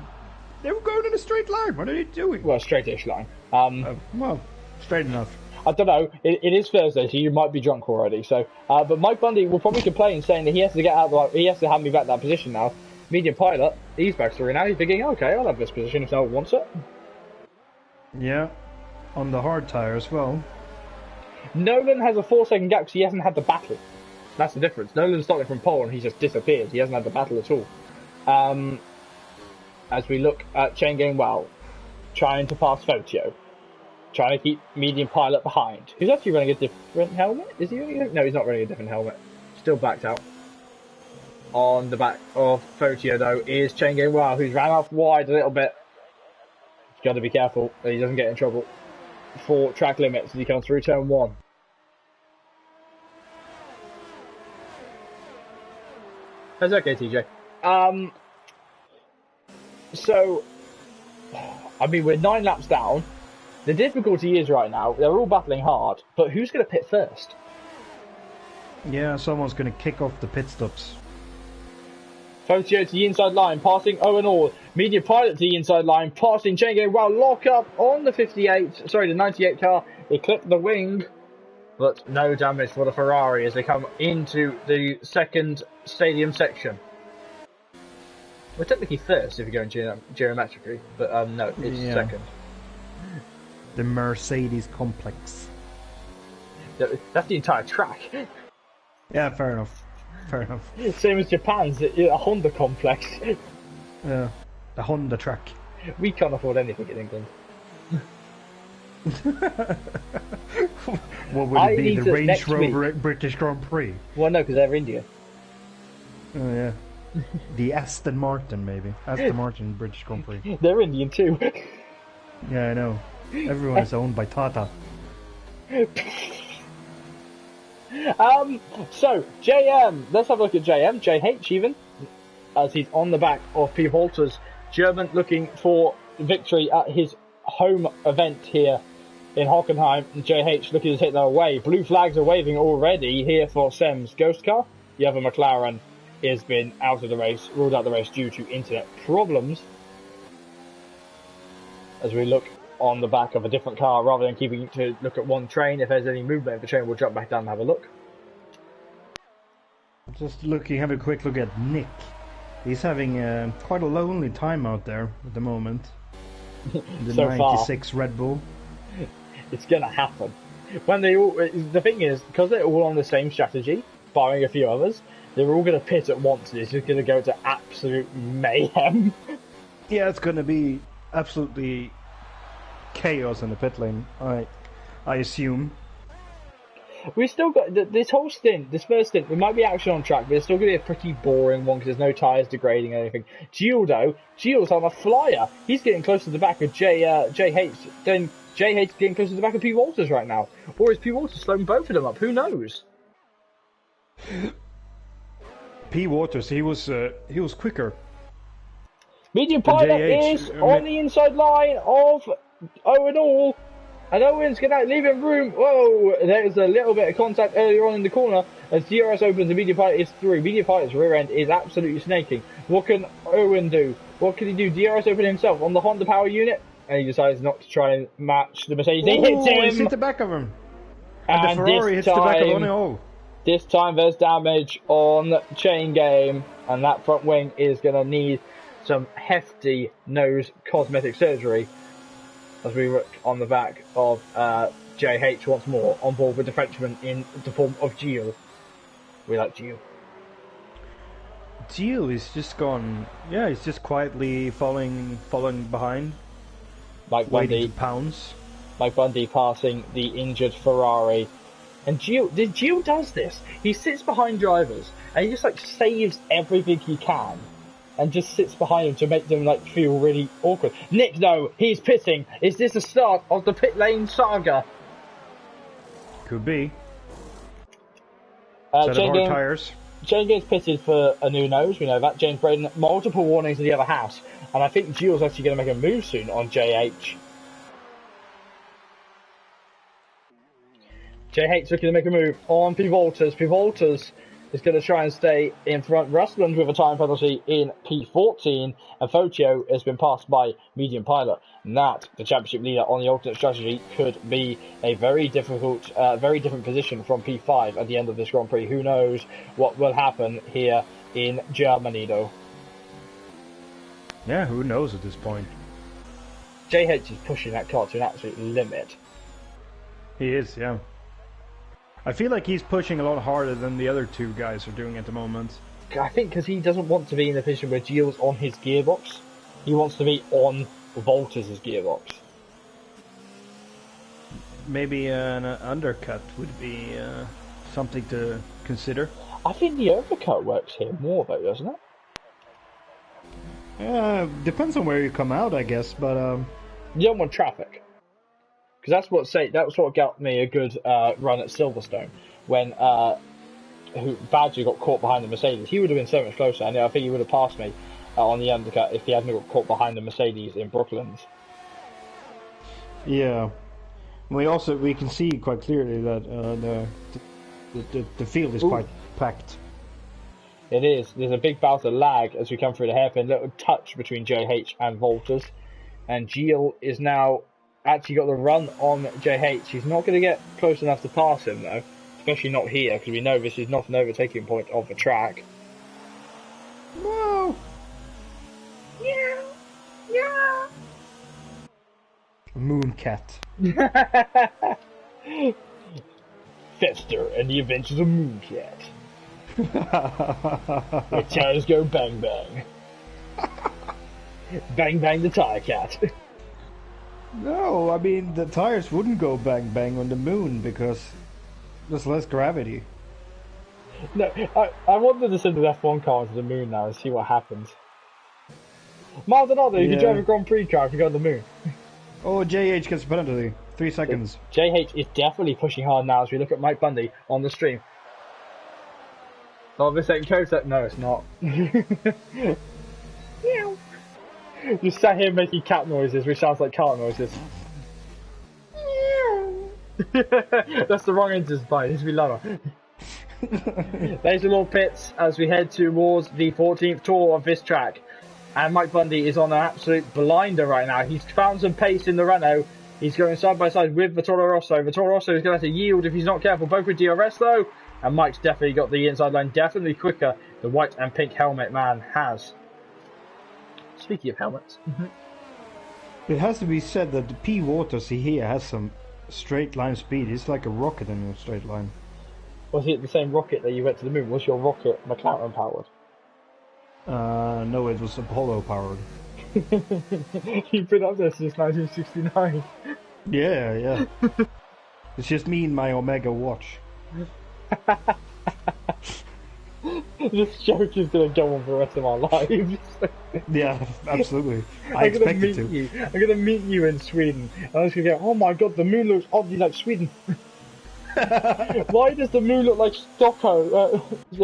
They were going in a straight line. What are they doing? Well, straight-ish line. Well, straight enough. I don't know. It is Thursday, so you might be drunk already. So, but Mike Bundy will probably complain, saying that he has to get out. He has to have me back that position now. Medium pilot, he's back through now. He's thinking, okay, I'll have this position if no one wants it. Yeah. On the hard tyre as well. Nolan has a 4-second gap because he hasn't had the battle. That's the difference. Nolan started from pole and he just disappeared. He hasn't had the battle at all. As we look at Chain Game Wow, trying to pass Fotio, trying to keep medium pilot behind. Who's actually running a different helmet? Is he running? No, he's not running a different helmet. Still backed out. On the back of Fotio though is Chain Game Wow, who's ran off wide a little bit. He's got to be careful that he doesn't get in trouble for track limits as he comes through turn 1. That's okay, TJ. So, I mean, we're 9 laps down. The difficulty is right now, they're all battling hard, but who's going to pit first? Yeah, someone's going to kick off the pit stops. Fotio to the inside line, passing Owen Orr. Medium pilot to the inside line, passing Chain Game Wow. Lock up on the the 98 car. They clip the wing, but no damage for the Ferrari as they come into the second stadium section. We're technically first if you're going geometrically, but no, it's second. The Mercedes complex. That's the entire track. Yeah, fair enough. Fair enough. Same as Japan's, a Honda complex. Yeah, the Honda track. We can't afford anything in England. What would it be? The Range Rover British Grand Prix? Well, no, because they're India. Oh, yeah. The Aston Martin, maybe. Aston Martin British Grand Prix. They're Indian too. Yeah, I know. Everyone is owned by Tata. So, JM, let's have a look at JM, JH even, as he's on the back of P. Walters, German looking for victory at his home event here in Hockenheim, and JH looking to take that away. Blue flags are waving already here for Sem's Ghost Car. You have a McLaren has been out of the race, ruled out the race due to internet problems. As we look on the back of a different car, rather than keeping to look at one train, if there's any movement of the train, we'll jump back down and have a look. Just have a quick look at Nick. He's having quite a lonely time out there at the moment. The So 96 Red Bull. It's gonna happen. When they all, the thing is, because they're all on the same strategy, barring a few others, they're all gonna pit at once. And it's just gonna go to absolute mayhem. Yeah, it's gonna be absolutely chaos in the pit lane. I assume. We've still got this whole stint, this first stint. There might be action on track, but it's still going to be a pretty boring one because there's no tyres degrading or anything. Gilles on a flyer. He's getting close to the back of JH. Then JH getting close to the back of P. Walters right now. Or is P. Walters slowing both of them up? Who knows? P. Walters, he was quicker. Medium pilot is on the inside line of Owen All. And Owen's going to leave him room. Whoa, there's a little bit of contact earlier on in the corner. As DRS opens, the medium pilot is through. Medium pilot's rear end is absolutely snaking. What can Owen do? What can he do? DRS open himself on the Honda power unit. And he decides not to try and match the Mercedes. He hits him! He's hit the back of him. And the Ferrari hits the back of Owen All. This time there's damage on chain game. And that front wing is going to need some hefty nose cosmetic surgery. As we look on the back of JH once more, on board with the Frenchman in the form of Gilles. We like Gilles. Gilles is just gone. Yeah, he's just quietly falling behind. Like Bundy. To pounce. Like Bundy passing the injured Ferrari. And Gilles does this. He sits behind drivers and he just like saves everything he can. And just sits behind him to make them like feel really awkward. Nick, though, he's pitting. Is this the start of the pit lane saga? Could be. Tires. Jane gets pitted for a new nose. We know that. James Braden, multiple warnings to the other house, and I think Gilles actually going to make a move soon on JH. JH looking to make a move on P. Walters. P. Walters is going to try and stay in front. Rustland with a time penalty in P14, and Fotio has been passed by medium pilot. And that, the championship leader on the alternate strategy, could be a very difficult, very different position from P5 at the end of this Grand Prix. Who knows what will happen here in Germany, though? Yeah, who knows at this point? JH is pushing that car to an absolute limit. He is, yeah. I feel like he's pushing a lot harder than the other two guys are doing at the moment. I think because he doesn't want to be in a position where Gilles on his gearbox. He wants to be on Walters' gearbox. Maybe an undercut would be something to consider. I think the overcut works here more though, doesn't it? Depends on where you come out, I guess, but you don't want traffic. Because that's what got me a good run at Silverstone when Badger got caught behind the Mercedes. He would have been so much closer, and I think he would have passed me on the undercut if he hadn't got caught behind the Mercedes in Brooklands. Yeah, we can see quite clearly that the field is quite packed. It is. There's a big bout of lag as we come through the hairpin. Little touch between JH and Walters, and Gilles is now actually got the run on JH. He's not going to get close enough to pass him though, especially not here because we know this is not an overtaking point of the track. Whoa! Yeah, yeah. Mooncat. Fester and the Adventures of Mooncat. Where tires go bang bang. Bang bang the tire cat. No, I mean the tires wouldn't go bang bang on the moon because there's less gravity. No, I wanted to send the F1 car to the moon now and see what happens. Maldonado, you can drive a Grand Prix car if you go on the moon. Oh, JH gets a penalty. 3 seconds. JH is definitely pushing hard now as we look at Mike Bundy on the stream. Oh, this ain't Kotek. No, it's not. You sat here making cat noises, which sounds like car noises. That's the wrong engine spine. It needs to be lower. There's the Lord Pits as we head towards the 14th tour of this track. And Mike Bundy is on an absolute blinder right now. He's found some pace in the Renault. He's going side by side with the Toro Rosso. The Toro Rosso is going to have to yield if he's not careful. Both with DRS though. And Mike's definitely got the inside line. Definitely quicker. The white and pink helmet man has. Speaking of helmets. It has to be said that the P. Waters here has some straight line speed. He's like a rocket in a straight line. Was it the same rocket that you went to the moon? Was your rocket McLaren powered? No, it was Apollo powered. You've been up there since 1969. Yeah. It's just me and my Omega watch. This joke is going to go on for the rest of our lives. Yeah, absolutely. I expect it to. I'm going to meet you in Sweden. And I'm just going to go, oh my god, the moon looks oddly like Sweden. Why does the moon look like Stockholm?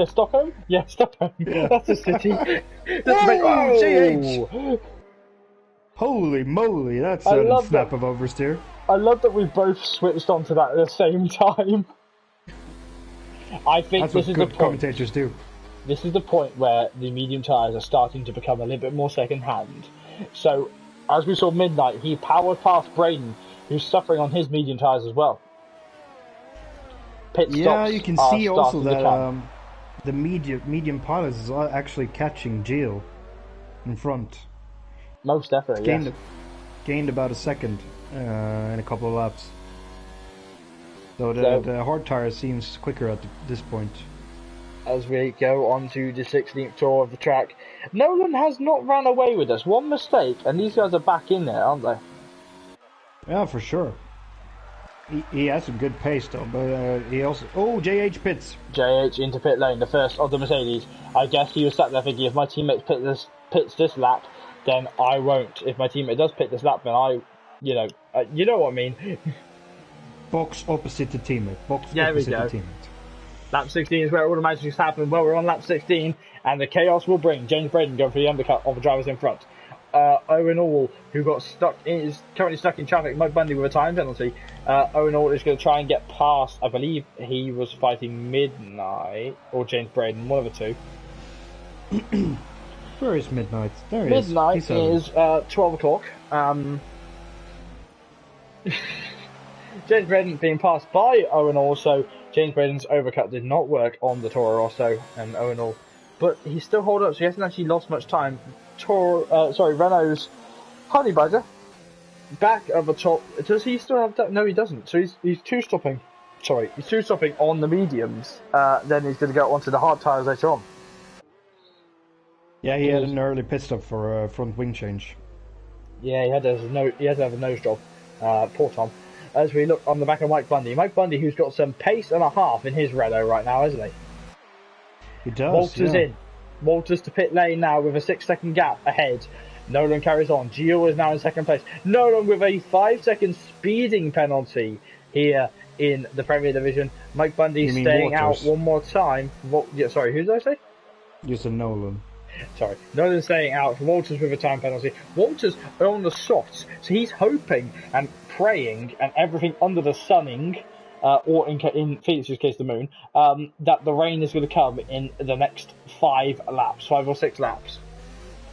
Stockholm? Yeah, Stockholm. Yeah. That's a city. Oh, GH! Holy moly, that's a snap of oversteer. I love that we both switched onto that at the same time. I think that's this what is good the point. Commentators do. This is the point where the medium tyres are starting to become a little bit more second-hand. So, as we saw Midnight, he powered past Braden, who's suffering on his medium tyres as well. Pit stops you can see also that the medium pilots is actually catching Gio in front. Most definitely, Gained about a second in a couple of laps. So the hard tire seems quicker at this point. As we go on to the 16th tour of the track, Nolan has not ran away with us. One mistake, and these guys are back in there, aren't they? Yeah, for sure. He has some good pace though, but he also... Oh, JH pits. JH into pit lane, the first of the Mercedes. I guess he was sat there thinking, if my teammate pits this lap, then I won't. If my teammate does pit this lap, then you know what I mean. Box opposite the teammate. There we go. Lap 16 is where all the magic happen. Well, we're on lap 16, and the chaos will bring James Braden going for the undercut of the drivers in front. Owen All, who is currently stuck in traffic, Mike Bundy with a time penalty. Owen All is going to try and get past, I believe he was fighting Midnight, or James Braden, one of the two. Where is Midnight? There he is. Midnight is 12 o'clock. James Braden being passed by Owen All, so James Braden's overcut did not work on the Toro Rosso and Owen All. But he's still hold up, so he hasn't actually lost much time. Renault's Honey Badger back at the top. Does he still have that? No, he doesn't. So he's two-stopping. Sorry, he's two-stopping on the mediums. Then he's going to go onto the hard tyres later on. Yeah, he had an early pit stop for a front wing change. Yeah, he had to have a nose job. Poor Tom. As we look on the back of Mike Bundy, who's got some pace and a half in his Renault right now, isn't he? He does. Walters in. Walters to pit lane now with a 6-second gap ahead. Nolan carries on. Gio is now in second place. Nolan with a 5-second speeding penalty here in the Premier Division. Mike Bundy staying out one more time. Sorry, who did I say? You said Nolan. Sorry, Nolan staying out. Walters with a time penalty. Walters are on the softs, so he's hoping and praying and everything under the sunning, or in Felix's case the moon, that the rain is going to come in the next 5 or 6 laps.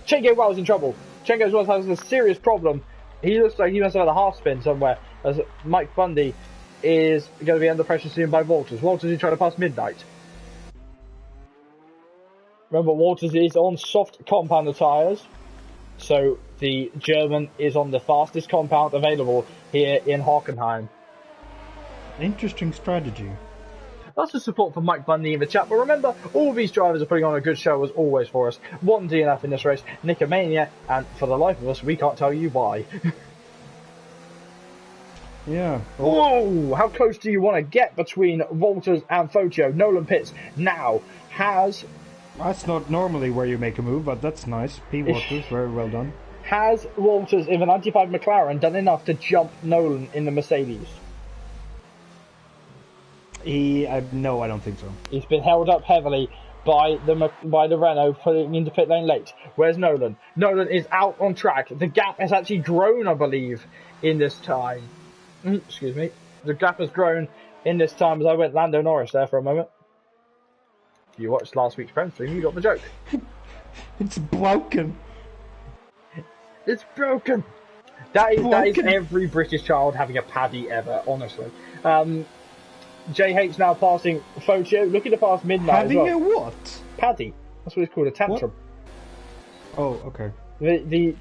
Chengo Wells in trouble. Chengo Wells has a serious problem. He looks like he must have had a half spin somewhere, as Mike Bundy is going to be under pressure soon by Walters. Walters is trying to pass Midnight. Remember, Walters is on soft compounder tyres, so the German is on the fastest compound available here in Hockenheim. Interesting strategy. Lots of support for Mike Bundy in the chat, but remember, all these drivers are putting on a good show as always for us. One DNF in this race, Nicomania, and for the life of us, we can't tell you why. Yeah. Whoa! How close do you want to get between Walters and Focio? Nolan Pitts now has... That's not normally where you make a move, but that's nice. P. Walters, very well done. Has Walters in the 95 McLaren done enough to jump Nolan in the Mercedes? No, I don't think so. He's been held up heavily by the Renault putting into pit lane late. Where's Nolan? Nolan is out on track. The gap has actually grown, I believe, in this time. Excuse me. The gap has grown in this time as I went Lando Norris there for a moment. If you watched last week's Prem stream, you got the joke. It's broken. It's broken. That is every British child having a paddy ever, honestly. JH now passing Fotio, looking to pass Midnight Having as well. a what? Paddy. That's what it's called, a tantrum. What? Oh, okay. The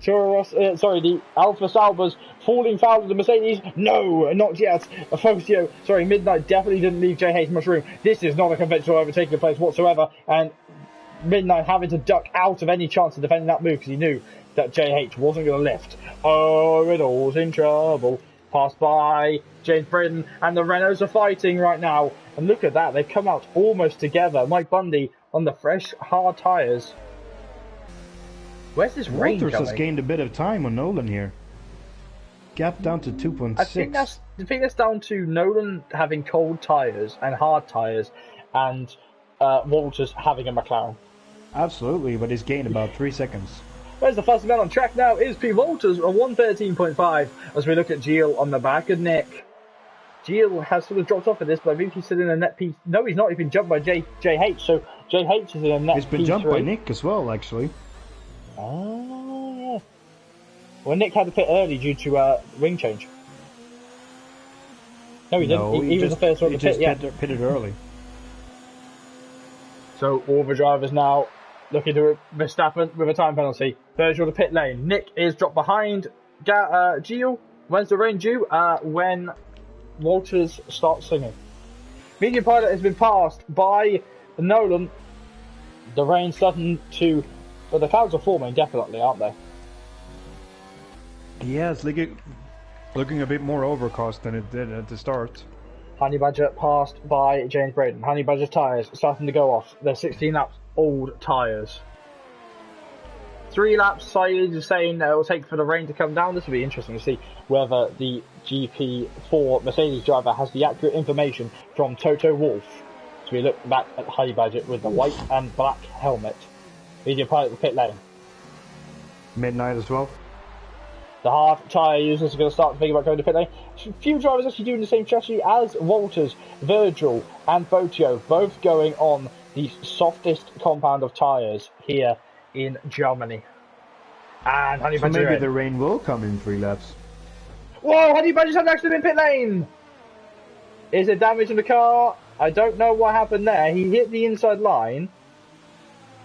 Alpha Saubers falling foul of the Mercedes. No, not yet. Fotio, Midnight definitely didn't leave JH much room. This is not a conventional overtaking place whatsoever, and Midnight having to duck out of any chance of defending that move because he knew that JH wasn't going to lift. Oh, it all's in trouble. Passed by James Britton, and the Renaults are fighting right now. And look at that, they've come out almost together. Mike Bundy on the fresh, hard tyres. Where's this rain Walters coming? has gained a bit of time on Nolan here. Gap down to 2.6. I think that's down to Nolan having cold tyres and hard tyres, and Walters having a McLaren. Absolutely, but he's gained about 3 seconds. Where's the first man on track now? Is P. Walters, a 1:13.5, as we look at Gilles on the back of Nick. Gilles has sort of dropped off at this, but I think he's still in a net P. No, he's not. He's been jumped by JH, so JH is in a net P3. He's been jumped by Nick as well, actually. Oh, yeah. Well, Nick had to pit early due to wing change. No, he didn't. He was the first one to pit, yeah. Pitted early. So all the drivers now looking to Verstappen with a time penalty. Virgil to pit lane. Nick is dropped behind Gilles. When's the rain due? When Walters starts singing. Medium pilot has been passed by Nolan. The rain's starting to... Well, the clouds are forming, definitely, aren't they? Yeah, it's looking a bit more overcast than it did at the start. Honey Badger passed by James Braden. Honey Badger's tyres starting to go off. They're 16 laps old tyres. 3 laps, Saeed is saying it will take for the rain to come down. This will be interesting to see whether the GP4 Mercedes driver has the accurate information from Toto Wolff. So we look back at Honey Badger with the white and black helmet. Medium pilot to pit lane. Midnight as well. The hard tyre users are going to start to think about going to pit lane. A few drivers actually doing the same strategy as Walters, Virgil and Fotio, both going on the softest compound of tyres here in Germany. And Honey So Badger maybe the rain will come in 3 laps. Whoa, Honey Badger's had an accident in pit lane! Is there damage in the car? I don't know what happened there. He hit the inside line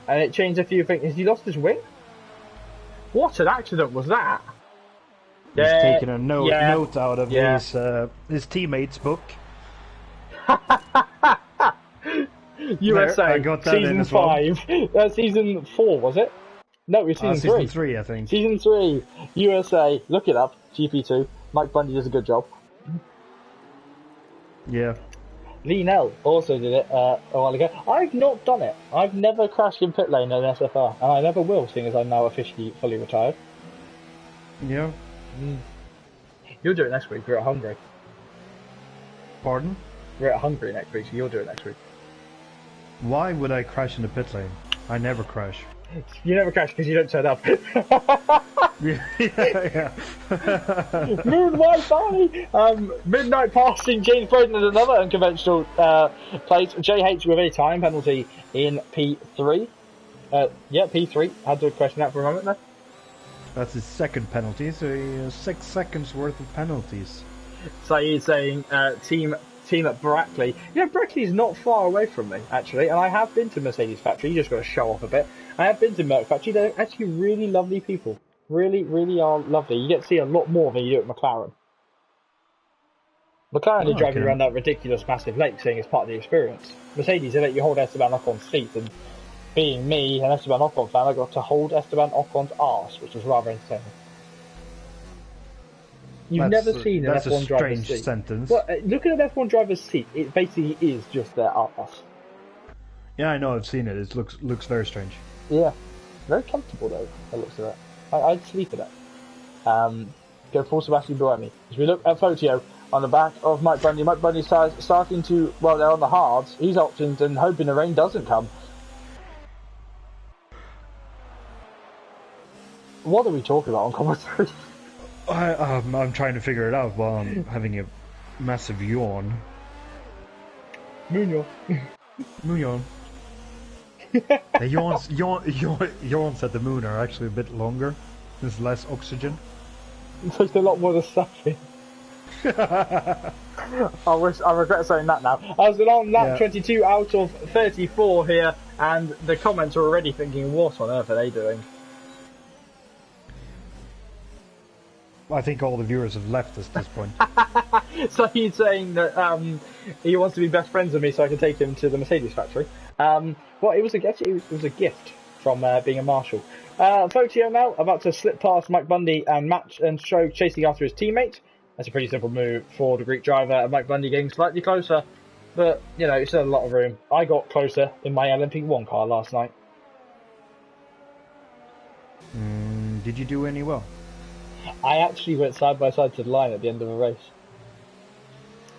and it changed a few things. Has he lost his wing? What an accident was that? He's taking a note out of his teammates' book. USA, I got that season 5. Season 4, was it? No, it was season 3. Season 3, I think. Season 3, USA. Look it up, GP2. Mike Bundy does a good job. Yeah. Lee Nell also did it a while ago. I've not done it. I've never crashed in pit lane in an SFR, and I never will, seeing as I'm now officially fully retired. Yeah. You'll do it next week. We're at Hungary. Pardon? We're at Hungary next week, so you'll do it next week. Why would I crash in the pit lane? I never crash. You never crash because you don't turn up. yeah. Moon Wi-Fi! Midnight passing James Broden and another unconventional place. JH with a time penalty in P3. P3. I had to question that for a moment there. That's his second penalty, so he has 6 seconds worth of penalties. Saeed saying team at Brackley. Brackley's not far away from me, actually, and I have been to Mercedes factory. You just got to show off a bit. I have been to Merc factory. They're actually really lovely people. Really, really are lovely. You get to see a lot more than you do at McLaren. McLaren are driving around that ridiculous massive lake, seeing it's part of the experience. Mercedes, they let you hold Esteban Ocon's seat, and being me, an Esteban Ocon fan, I got to hold Esteban Ocon's arse, which was rather entertaining. You've never seen an F1 driver's seat. That's a strange sentence. Well, look at an F1 driver's seat. It basically is just their arse. Yeah, I know. I've seen it. It looks very strange. Yeah, very comfortable though. By the looks of it, I'd sleep in it. Go full Sebastian Buemi. As we look at Fotio on the back of Mike Bundy. Mike Bundy's starting to, well, they're on the hards. He's opting and hoping the rain doesn't come. What are we talking about on commentary? I'm trying to figure it out while I'm having a massive yawn. Munoz. Munoz. The yawns at the moon are actually a bit longer. There's less oxygen. There's a lot more to suck in. I regret saying that now. I was on lap 22 out of 34 here, and the comments are already thinking, what on earth are they doing? I think all the viewers have left us at this point. So he's saying that he wants to be best friends with me so I can take him to the Mercedes factory. Well, it was a gift from being a marshal. Fotio now about to slip past Mike Bundy and match and Stroke chasing after his teammate. That's a pretty simple move for the Greek driver, and Mike Bundy getting slightly closer, but you know, it's still a lot of room. I got closer in my LMP1 car last night. Did you do any well? I actually went side by side to the line at the end of a race.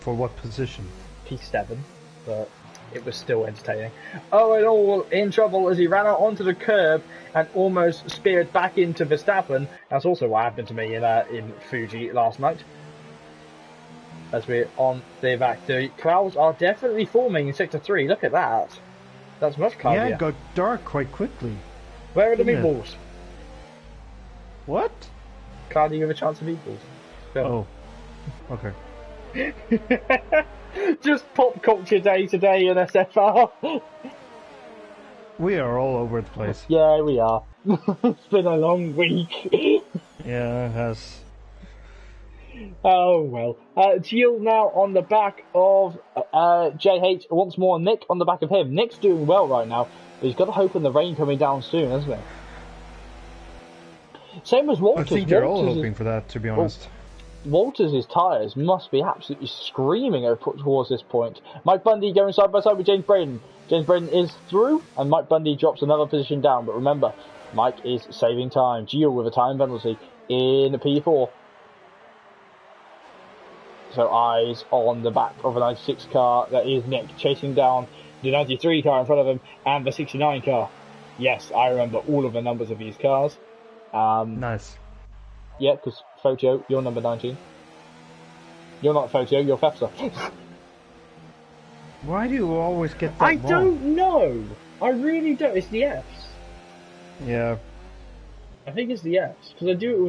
For what position? P7, but it was still entertaining. Oh, and all in trouble as he ran out onto the curb and almost speared back into Verstappen. That's also what happened to me in Fuji last night. As we're on the back, the clouds are definitely forming in Sector 3. Look at that. That's much cloudier. Yeah, it got dark quite quickly. Where are the meatballs? What? Cloudy with a chance of meatballs. Oh, okay. Just pop culture day today in SFR. We are all over the place. Yeah, we are. It's been a long week. Yeah, it has. Oh well. Gilles now on the back of JH. Once more, Nick on the back of him. Nick's doing well right now, but he's got to hope in the rain coming down soon, hasn't he? Same as Walters. I think they're all hoping for that, to be honest. Walters' tyres must be absolutely screaming towards this point. Mike Bundy going side by side with James Braden. James Braden is through, and Mike Bundy drops another position down. But remember, Mike is saving time. Gilles with a time penalty in P4. So eyes on the back of a 96 car. That is Nick chasing down the 93 car in front of him and the 69 car. Yes, I remember all of the numbers of these cars. Nice. Yeah, because Fotio, you're number 19. You're not Fotio, you're Fefsa. Why do you always get that I wrong? don't know. I really don't. It's the Fs. Yeah. I think it's the Fs because I do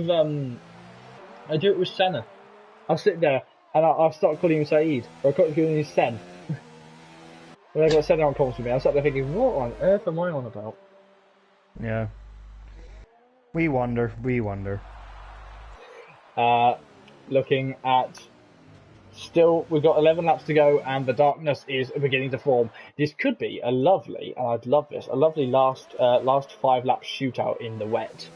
it with Senna. I'll sit there and I'll start calling him Saeed or I'll start calling him Sen. When I got Senna on comms with me, I sat there thinking, what on earth am I on about? Yeah. We wonder. Looking at... Still, we've got 11 laps to go and the darkness is beginning to form. This could be a lovely, and I'd love this, a lovely last 5 lap shootout in the wet.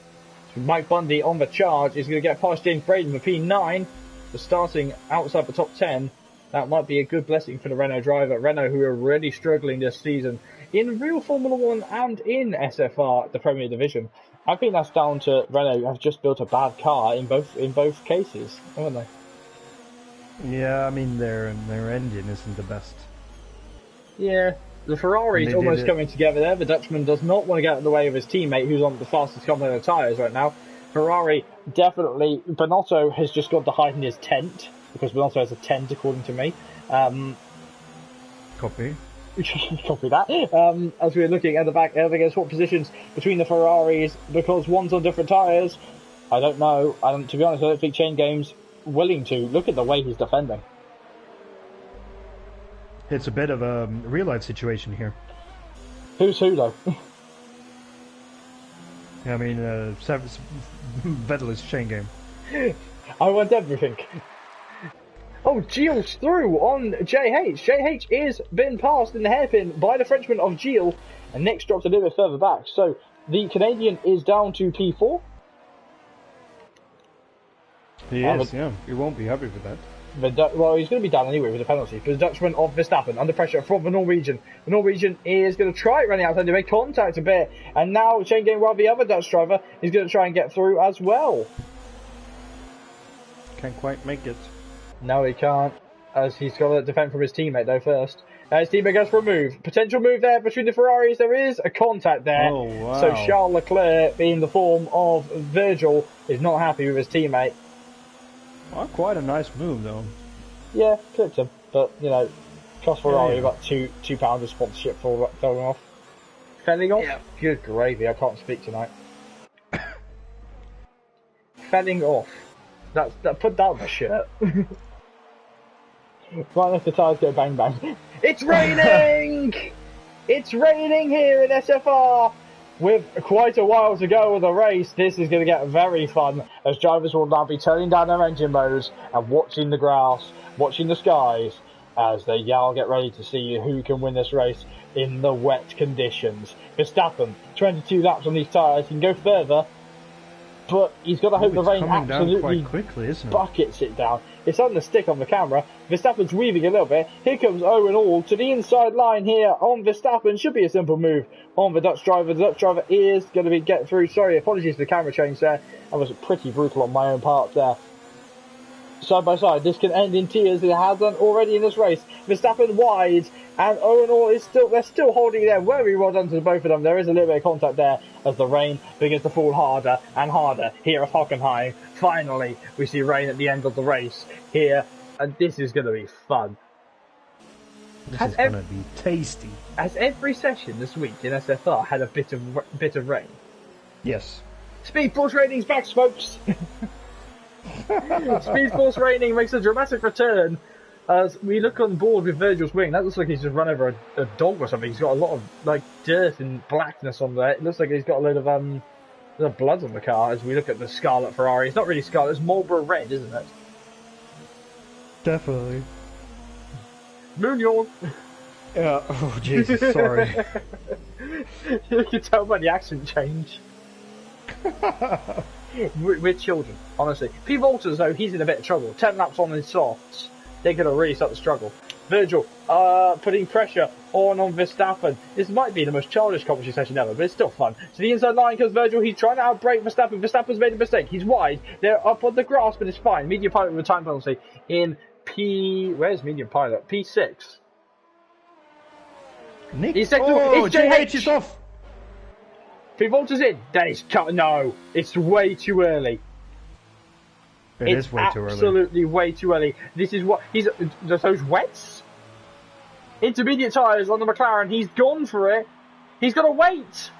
So Mike Bundy on the charge is going to get past James Braden for P9. But starting outside the top 10, that might be a good blessing for the Renault driver. Renault, who are really struggling this season in real Formula 1 and in SFR, the Premier Division. I think that's down to Renault have just built a bad car in both cases, haven't they? Yeah, I mean their engine isn't the best. Yeah, the Ferrari's almost coming together there. The Dutchman does not want to get out of the way of his teammate, who's on the fastest company of tyres right now. Ferrari definitely. Bonotto has just gone to hide in his tent because Bonotto has a tent, according to me. Copy. Copy that. As we're looking at the back, everything swap positions between the Ferraris because one's on different tyres. I don't know. To be honest, I don't think Chain Game's willing to. Look at the way he's defending. It's a bit of a real-life situation here. Who's who, though? I mean, Vettel is Chain Game. I want everything. Oh, Gilles through on JH. JH is been passed in the hairpin by the Frenchman of Gilles, and Nick's dropped a little bit further back. So the Canadian is down to P4. He is, yeah. He won't be happy with that. Well, he's going to be down anyway with a penalty. For the Dutchman of Verstappen, under pressure from the Norwegian. The Norwegian is going to try running outside to make contact a bit. And now Shane Game, while the other Dutch driver is going to try and get through as well. Can't quite make it. No, he can't. As he's got to defend from his teammate, though, first. His teammate goes for a move. Potential move there between the Ferraris. There is a contact there. Oh, wow. So Charles Leclerc, in the form of Virgil, is not happy with his teammate. Well, quite a nice move, though. Yeah, clipped him. But, you know, cost Ferrari about £2 of sponsorship for throwing off. Felling off? Yeah. Good gravy, I can't speak tonight. Felling off. Put down the shirt. Right if the tyres go bang bang. It's raining! It's raining here in SFR! With quite a while to go with the race, this is going to get very fun as drivers will now be turning down their engine modes and watching the grass, watching the skies as they all get ready to see who can win this race in the wet conditions. Verstappen, 22 laps on these tyres, he can go further, but he's got to hope the rain absolutely quickly, isn't it? buckets it down. It's on the stick on the camera. Verstappen's weaving a little bit. Here comes Owen All to the inside line here on Verstappen. Should be a simple move on the Dutch driver. The Dutch driver is going to be get through. Sorry, apologies for the camera change there. That was pretty brutal on my own part there. Side by side, this can end in tears. It has done already in this race. Verstappen wide, and Owen All is they're still holding there very well done to both of them. There is a little bit of contact there as the rain begins to fall harder and harder here at Hockenheim. Finally, we see rain at the end of the race here, and this is going to be fun. This is going to be tasty. Has every session this week in SFR had a bit of rain? Yes. SpeedForce Rating's back, folks. SpeedForce Rating makes a dramatic return as we look on board with Virgil's wing. That looks like he's just run over a dog or something. He's got a lot of like dirt and blackness on there. It looks like he's got a load of blood on the car as we look at the Scarlet Ferrari. It's not really Scarlet, it's Marlboro Red, isn't it? Definitely. Moon yawn. Yeah. Oh Jesus, sorry. You can tell by the accent change. We're children, honestly. P. Walters, though, he's in a bit of trouble. 10 laps on his softs. They're going to really start to struggle. Virgil, putting pressure on Verstappen. This might be the most childish competition session ever, but it's still fun. To the inside line comes Virgil. He's trying to outbrake Verstappen. Verstappen's made a mistake. He's wide. They're up on the grass, but it's fine. Medium pilot with a time penalty in Where's medium pilot? P6. Nick? It's JH is off. P. Walters in. That is cut. No, it's way too early. It is way too early. Absolutely way too early. This is what he's. Those wets. Intermediate tyres on the McLaren. He's gone for it. He's got to wait.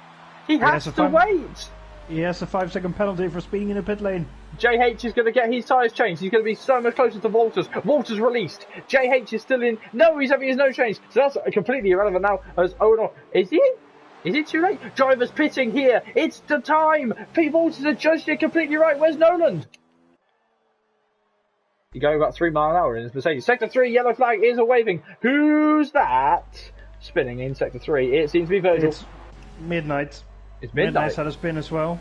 He has to wait. He has a 5-second penalty for speeding in the pit lane. JH is going to get his tyres changed. He's going to be so much closer to Walters. Walters released. JH is still in. No, he's having his nose changed. So that's completely irrelevant now. As is he? Is it too late? Driver's pitting here. It's the time. Pete Walters has judged it completely right. Where's Nolan? You're going about 3 miles an hour in this Mercedes. Sector 3, yellow flag is a waving. Who's that? Spinning in Sector 3. It seems to be Virgil. It's midnight. It's midnight. Midnight's had a spin as well.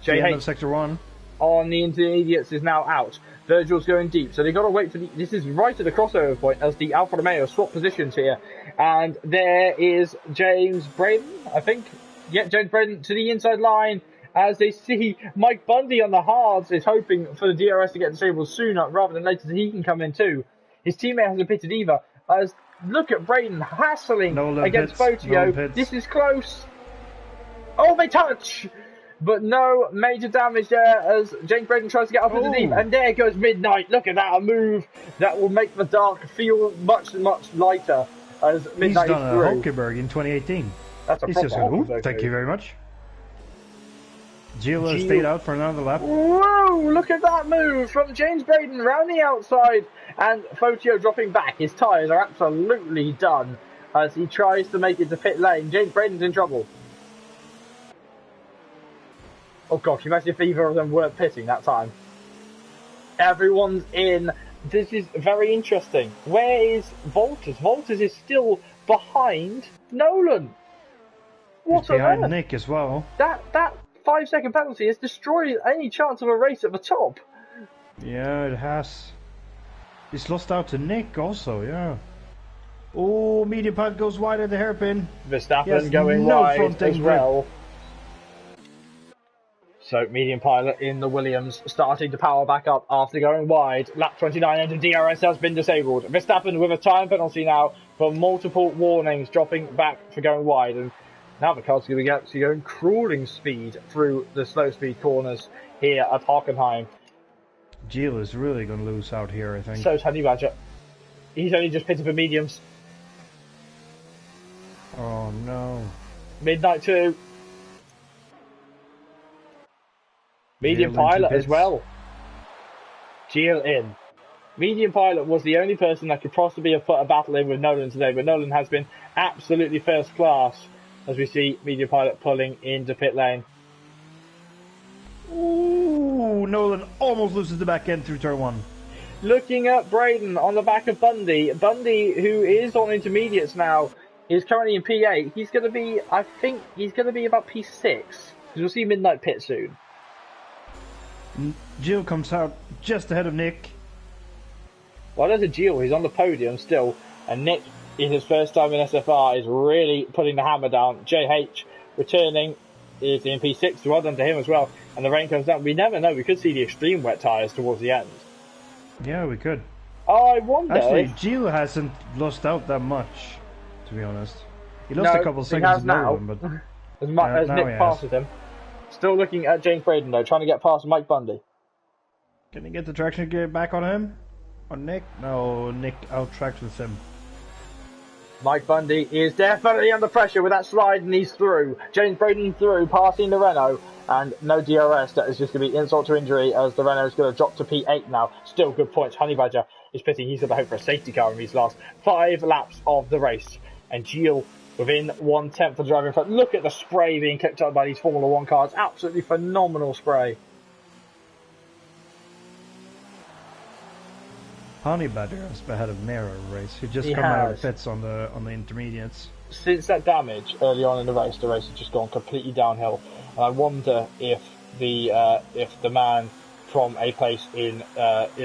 JH the end of Sector 1. On the intermediates is now out. Virgil's going deep, so they've got to wait for this is right at the crossover point as the Alfa Romeo swap positions here. And there is James Braden, I think. Yeah, James Braden to the inside line as they see Mike Bundy on the hards is hoping for the DRS to get disabled sooner rather than later so he can come in too. His teammate hasn't pitted either. As look at Braden hassling against Fotio. This is close. Oh, they touch! But no major damage there as James Braden tries to get up into the deep. And there goes Midnight. Look at that, a move that will make the dark feel much, much lighter as Midnight He's is done through. a Hulkenberg in 2018. That's a He's proper just going, Hulkenberg thank you move. very much. Gio stayed out for another lap. Whoa, look at that move from James Braden round the outside. And Fotio dropping back. His tyres are absolutely done as he tries to make it to pit lane. James Braden's in trouble. Oh gosh, imagine if either of them weren't pitting that time. Everyone's in. This is very interesting. Where is Walters? Walters is still behind Nolan. What on behind earth? Nick as well. That 5-second penalty has destroyed any chance of a race at the top. Yeah, it has. He's lost out to Nick also, yeah. Oh, medium pad goes wide at the hairpin. Verstappen going wide as well. So, medium pilot in the Williams starting to power back up after going wide. Lap 29 and the DRS has been disabled. Verstappen with a time penalty now for multiple warnings, dropping back for going wide. And now the car's going to get actually going crawling speed through the slow speed corners here at Hockenheim. Gio is really going to lose out here, I think. So is Honey Badger. He's only just pitted for mediums. Oh no. Midnight 2. Medium Geel into Pilot as pits. well. Geel in. Medium Pilot was the only person that could possibly have put a battle in with Nolan today, but Nolan has been absolutely first class as we see Medium Pilot pulling into pit lane. Ooh, Nolan almost loses the back end through turn 1. Looking at Braden on the back of Bundy. Bundy, who is on intermediates now, is currently in P8. He's going to be, I think, he's going to be about P6. Because we'll see Midnight Pit soon. Jill comes out just ahead of Nick. Well, there's a Gio. He's on the podium still. And Nick, in his first time in SFR, is really putting the hammer down. JH returning is in P6. Well done to him as well. And the rain comes down. We never know. We could see the extreme wet tyres towards the end. Yeah, we could. I wonder. Actually, Gio hasn't lost out that much, to be honest. He lost a couple he seconds has to now. Nolan, but as now Nick he has. passes him. Still looking at James Braden though, trying to get past Mike Bundy. Can he get the traction gear back on him? On Nick? No, Nick out-tracks with him. Mike Bundy is definitely under pressure with that slide and he's through. James Braden through, passing the Renault. And no DRS, that is just going to be insult to injury as the Renault is going to drop to P8 now. Still good points. Honey Badger is pitting. He's going to hope for a safety car in these last 5 laps of the race. And Gio within 1/10 of the driver in front. Look at the spray being kicked up by these Formula 1 cars. Absolutely phenomenal spray. Honey Badger has had a narrow race. He just come out of pits on the intermediates. Since that damage early on in the race has just gone completely downhill. And I wonder if the man from a place in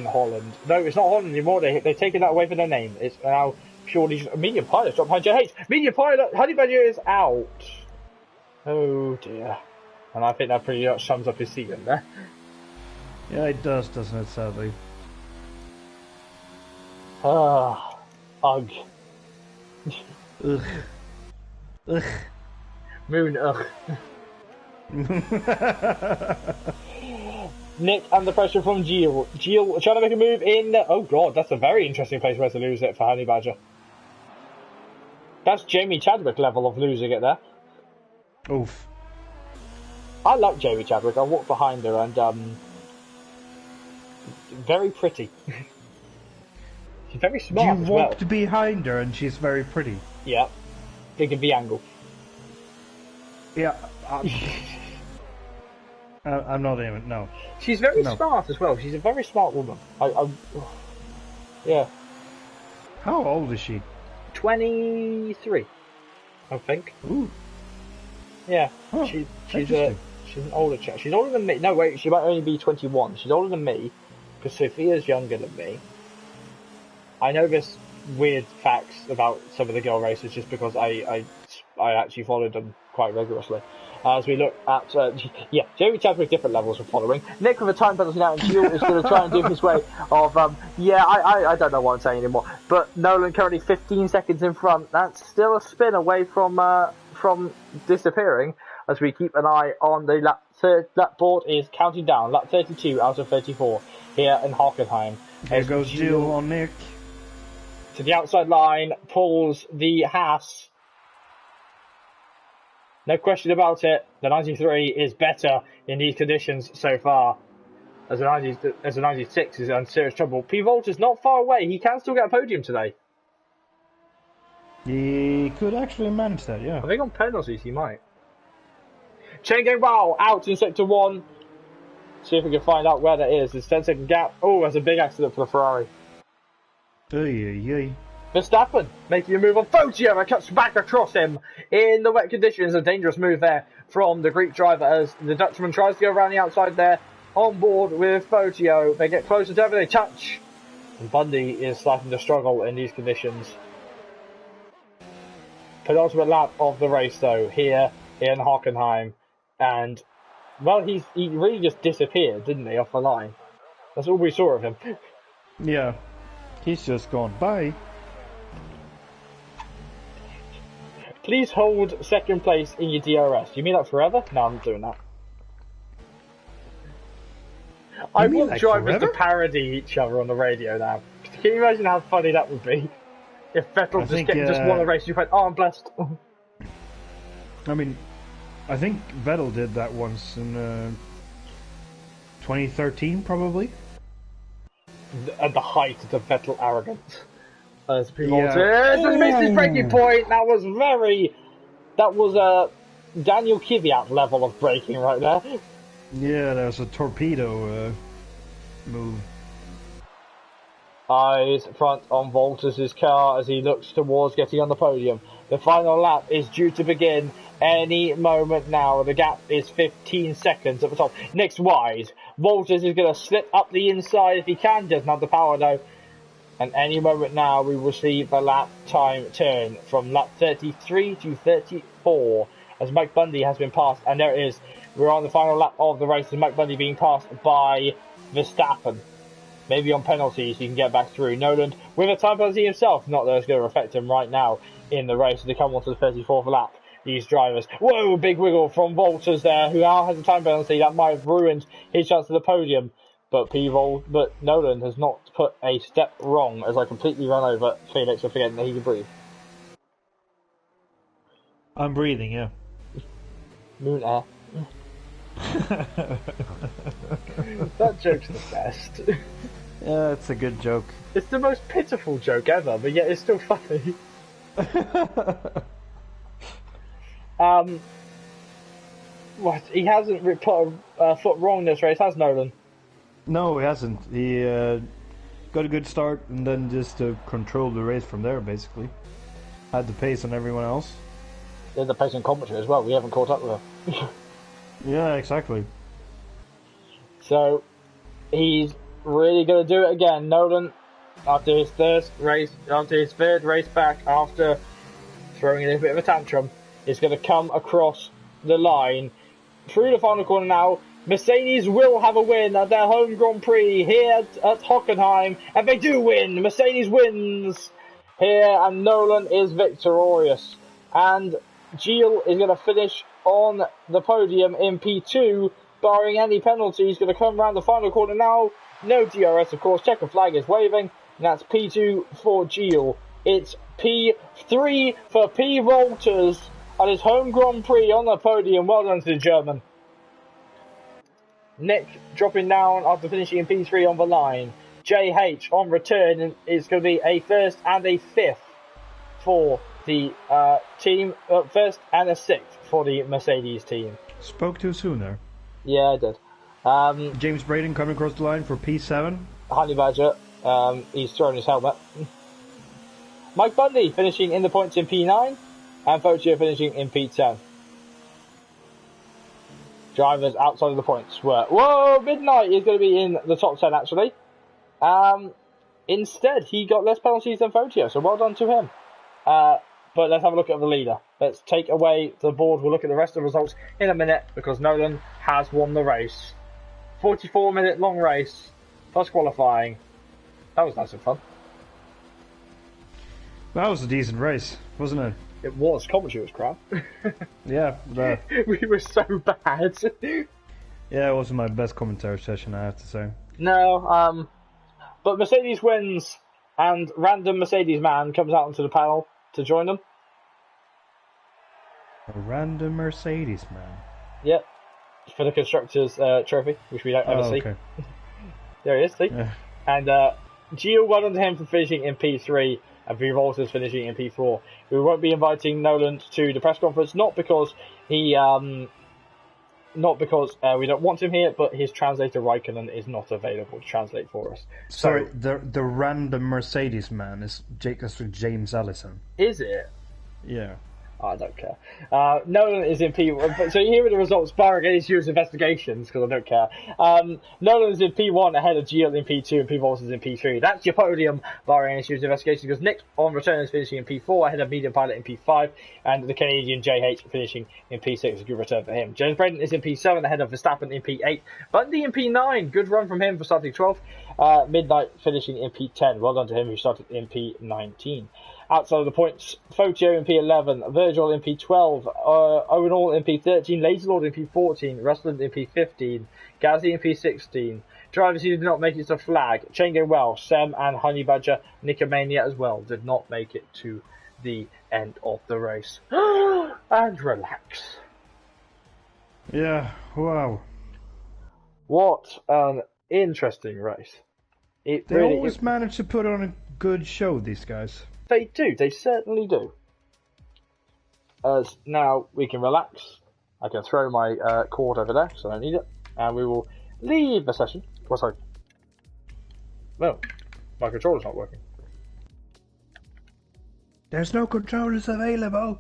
Holland. No, it's not Holland anymore. They've taken that away from their name. It's now purely just Medium Pilot dropped behind JH. Medium Pilot, Honey Badger is out. Oh dear. And I think that pretty much sums up his season there. Yeah, it does, doesn't it, sadly? Ah, ugh. Ugh. Ugh. Moon, ugh. Nick under pressure from Gio. Gio trying to make a move in. Oh god, that's a very interesting place where to lose it for Honey Badger. That's Jamie Chadwick level of losing it there. Oof. I like Jamie Chadwick. I walked behind her and very pretty. She's very smart You as walked well. behind her and she's very pretty. Yeah. Think of the angle. Yeah. I'm not even, no. She's very smart as well. She's a very smart woman. Yeah. How old is she? 23, I think. Ooh. Yeah. Oh, she's an older chick. She's older than me. No, wait, she might only be 21. She's older than me, because Sophia's younger than me. I know this weird facts about some of the girl races just because I actually followed them quite rigorously. As we look at, Jamie Chadwick, different levels of following. Nick with a time penalty now, and Gio is going to try and do his way of, I don't know what I'm saying anymore. But Nolan currently 15 seconds in front. That's still a spin away from disappearing. As we keep an eye on the lap board is counting down. Lap 32 out of 34 here in Hockenheim. Here goes Gio on Nick. To the outside line, pulls the Haas. No question about it, the 93 is better in these conditions so far. As the 96 is in serious trouble. P. Volter's not far away, he can still get a podium today. He could actually manage that, yeah. I think on penalties he might. Chain Gang Wow out in sector 1. See if we can find out where that is. There's 10-second gap. Oh, that's a big accident for the Ferrari. Verstappen making a move on Fotio and cuts back across him in the wet conditions. A dangerous move there from the Greek driver as the Dutchman tries to go around the outside there on board with Fotio. They get closer together, they touch. And Bundy is starting to struggle in these conditions. Penultimate lap of the race though, here in Hockenheim. And, well, he really just disappeared, didn't he, off the line? That's all we saw of him. Yeah. He's just gone. Bye. Please hold second place in your DRS. Do you mean that forever? No, I'm not doing that. I want drivers to parody each other on the radio now. Can you imagine how funny that would be? If Vettel just won a race, you went, oh, I'm blessed. I mean, I think Vettel did that once in 2013, probably. At the height of the Vettel arrogance. As people Yeah. just missed his braking point. That was a Daniel Kvyat level of braking right there. Yeah, that was a torpedo move. Eyes front on Walters' car as he looks towards getting on the podium. The final lap is due to begin any moment now. The gap is 15 seconds at the top. Next wide. Walters is going to slip up the inside if he can. Doesn't have the power though. And any moment now we will see the lap time turn from lap 33 to 34 as Mike Bundy has been passed. And there it is. We're on the final lap of the race as Mike Bundy being passed by Verstappen. Maybe on penalties he can get back through. Nolan with a time penalty himself. Not that it's going to affect him right now in the race as they come on to the 34th lap. These drivers. Whoa, big wiggle from Walters there, who now has a time penalty. That might have ruined his chance to the podium. But Nolan has not put a step wrong as I completely run over Felix for forgetting that he can breathe. I'm breathing, yeah. Moon air. That joke's the best. Yeah, it's a good joke. It's the most pitiful joke ever, but yet it's still funny. What? He hasn't put a foot wrong this race, has Nolan? No, he hasn't. He got a good start and then just controlled the race from there, basically. Had the pace on everyone else. There's the pace on commentary as well. We haven't caught up with her. Yeah, exactly. So, he's really going to do it again. Nolan, after his third race back, after throwing in a bit of a tantrum, is going to come across the line through the final corner now. Mercedes will have a win at their home Grand Prix here at Hockenheim, and they do win. Mercedes wins here, and Nolan is victorious. And Gilles is going to finish on the podium in P2, barring any penalties. He's going to come around the final corner now. No DRS, of course. Checker flag is waving, and that's P2 for Gilles. It's P3 for P. Walters at his home Grand Prix on the podium. Well done to the German. Nick dropping down after finishing in P3 on the line. JH on return is going to be a first and a fifth for the team. First and a sixth for the Mercedes team. Spoke too soon there. Yeah, I did. James Braden coming across the line for P7. Honey Badger, he's thrown his helmet. Mike Bundy finishing in the points in P9, and Foccio finishing in P10. Drivers outside of the points were... Whoa! Midnight is going to be in the top 10, actually. Instead, he got less penalties than Foccio, so well done to him. But let's have a look at the leader. Let's take away the board. We'll look at the rest of the results in a minute, because Nolan has won the race. 44-minute long race, plus qualifying. That was nice and fun. That was a decent race, wasn't it? It was. Commentary was crap. Yeah. We were so bad. Yeah, it wasn't my best commentary session, I have to say. No, but Mercedes wins, and random Mercedes man comes out onto the panel to join them. A random Mercedes man. Yep. For the Constructors' trophy, which we don't ever see. Okay. There he is, see? Yeah. And Gio, well done to him for finishing in P3, and V. Walters finishing in P4. We won't be inviting Nolan to the press conference, not because we don't want him here, but his translator Raikkonen is not available to translate for us. Sorry, the random Mercedes man is James Allison. Is it? Yeah. I don't care. Nolan is in P1. So here are the results, barring any serious investigations, because I don't care. Nolan is in P1 ahead of Gio in P2 and P. Walters in P3. That's your podium, barring any serious investigations, because Nick on return is finishing in P4 ahead of Medium Pilot in P5, and the Canadian JH finishing in P6. A good return for him. James Braden is in P7 ahead of Verstappen in P8. Bundy in P9. Good run from him for starting 12th. Midnight finishing in P10. Well done to him who started in P19. Outside of the points, Foccio in P11, Virgil in P12, Owen All in P13, Lazy Lord in P14, Rustland in P15, Gazzy in P16. Drivers who did not make it to flag, Chain Going Well, Sem and Honey Badger, Nicomania as well, did not make it to the end of the race. and relax. Yeah, wow. What an interesting race. They always manage to put on a good show, these guys. They do, they certainly do. As now we can relax. I can throw my cord over there, so I don't need it. And we will leave the session. What's that? No, my controller's not working. There's no controllers available.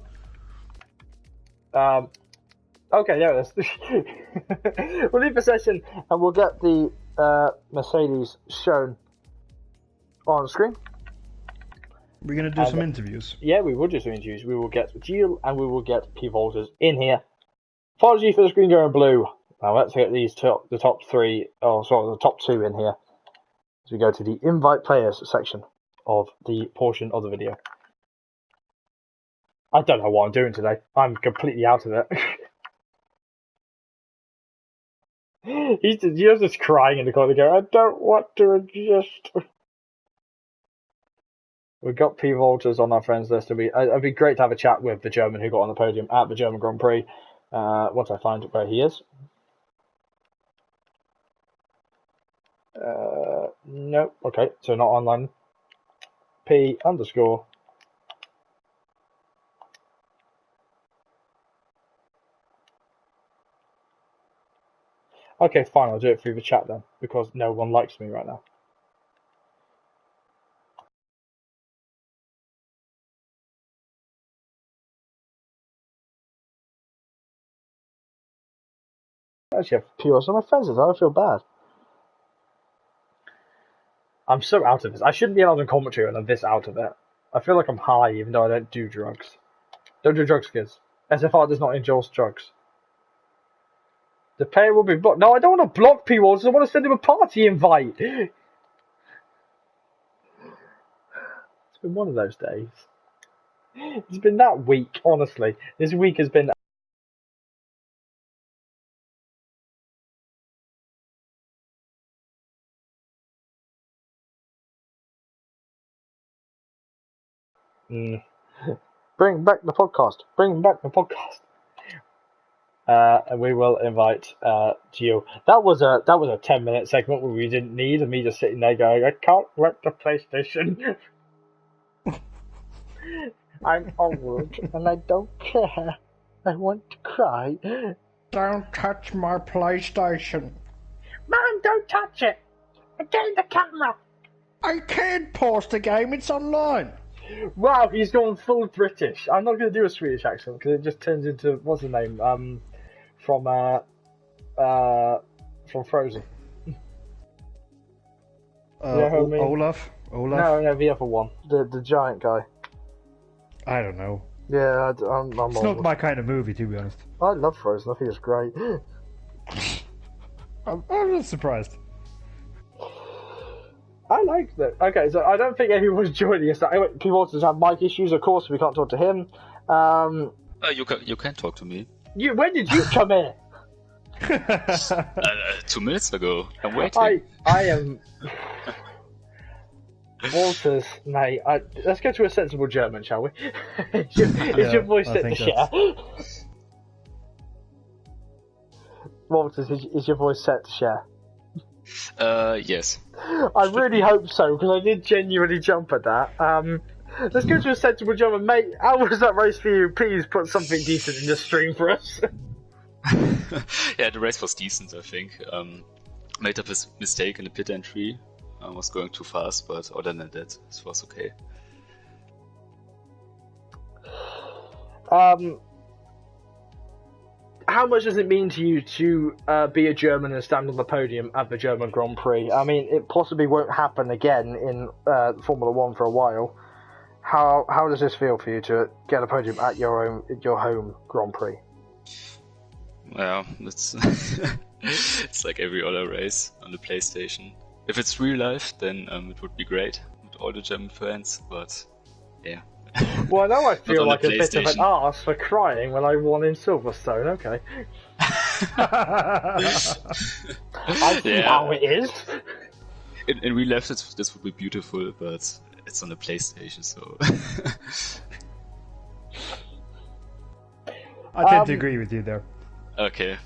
Okay, there it is. We'll leave the session and we'll get the Mercedes shown on screen. We're going to do some interviews. Yeah, we will do some interviews. We will get Gilles and we will get P. Walters in here. Apology for the screen going blue. Now let's get the top two in here as we go to the invite players section of the portion of the video. I don't know what I'm doing today. I'm completely out of it. You're just crying in the corner going, I don't want to adjust. We've got P. Walters on our friends list. It'd be great to have a chat with the German who got on the podium at the German Grand Prix. Once I find where he is. No, okay, so not online. P _ Okay, fine, I'll do it through the chat then, because no one likes me right now. I actually have POs on my friends, I don't feel bad. I'm so out of this. I shouldn't be allowed in commentary and I'm this out of it. I feel like I'm high even though I don't do drugs. Don't do drugs, kids. SFR does not endorse drugs. The player will be blocked. No, I don't want to block P. Walters. I want to send him a party invite. It's been one of those days. It's been that week, honestly. This week has been... Bring back the podcast. Bring back the podcast. And we will invite Gio. That was a 10-minute segment where we didn't need, and me just sitting there going, I can't work the PlayStation. I'm old and I don't care. I want to cry. Don't touch my PlayStation. Mom, don't touch it. I'm getting the camera. I can't pause the game. It's online. Wow, he's gone full British. I'm not going to do a Swedish accent because it just turns into what's his name? From Frozen. Olaf. No, the other one, the giant guy. I don't know. Yeah, I'm it's not my kind of movie, to be honest. I love Frozen. I think it's great. I'm not surprised. I like that. Okay, so I don't think anyone's joining us. Anyway, P. Walters have mic issues, of course, so we can't talk to him. You can talk to me. When did you come in? 2 minutes ago. I'm waiting. I am... Walters, mate, let's go to a sensible German, shall we? Is your voice set to share? Walters, is your voice set to share? Yes. I really hope so, because I did genuinely jump at that. Let's go to a sensible German, mate. How was that race for you? Please put something decent in the stream for us. Yeah, the race was decent, I think. Made a mistake in the pit entry. I was going too fast, but other than that, it was okay. How much does it mean to you to be a German and stand on the podium at the German Grand Prix? I mean, it possibly won't happen again in Formula One for a while. How does this feel for you to get a podium at your home Grand Prix? Well, it's it's like every other race on the PlayStation. If it's real life, then it would be great with all the German fans. But yeah. Well, now I feel like a bit of an arse for crying when I won in Silverstone. Okay. I see how it is. In real life, this would be beautiful, but it's on the PlayStation, so. I tend to agree with you there. Okay.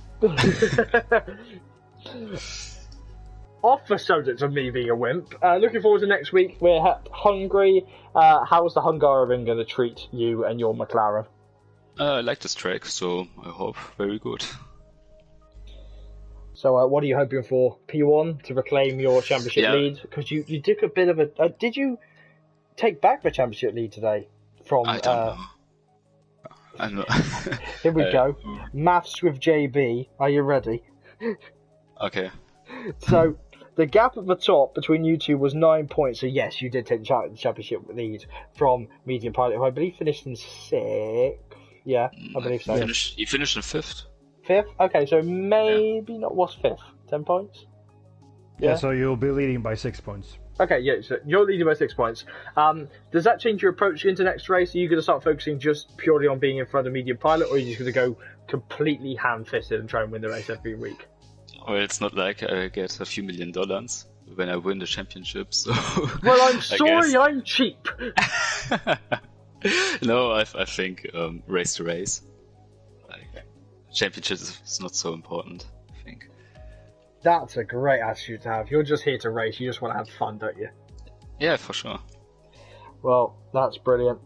Off the subject of me being a wimp, looking forward to next week. We're at Hungary. How's the Hungarian going to treat you and your McLaren? I like this track, so I hope very good. So what are you hoping for? P1 to reclaim your championship lead? Because you took a bit of a... did you take back the championship lead today? From I don't know. I'm not... Here we go. Maths with JB. Are you ready? Okay. So, the gap at the top between you two was 9 points. So, yes, you did take the championship lead from Medium Pilot, who I believe finished in 6th. Yeah, I believe so. You finished in 5th. 5th? Okay, so maybe not. What's 5th? 10 points? Yeah, so you'll be leading by 6 points. Okay, yeah, so you're leading by 6 points. Does that change your approach into next race? Are you going to start focusing just purely on being in front of Medium Pilot, or are you just going to go completely ham-fisted and try and win the race every week? Well, it's not like I get a few $1 million when I win the championship, so... Well, I'm sorry, I'm cheap! No, I think race to race. Like, championship is not so important, I think. That's a great attitude to have. You're just here to race, you just want to have fun, don't you? Yeah, for sure. Well, that's brilliant.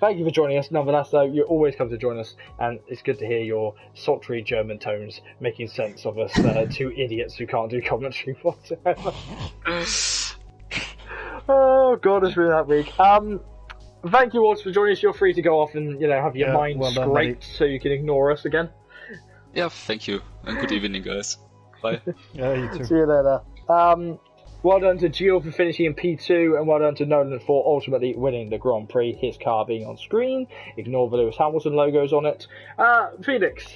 Thank you for joining us. Nonetheless, though, you always come to join us, and it's good to hear your sultry German tones making sense of us two idiots who can't do commentary whatsoever. Oh, God, it's been that week. Thank you all for joining us. You're free to go off and have your mind scraped so you can ignore us again. Yeah, thank you, and good evening, guys. Bye. Yeah, you too. See you later. Well done to Gio for finishing in P2, and well done to Nolan for ultimately winning the Grand Prix, his car being on screen. Ignore the Lewis Hamilton logos on it. Felix,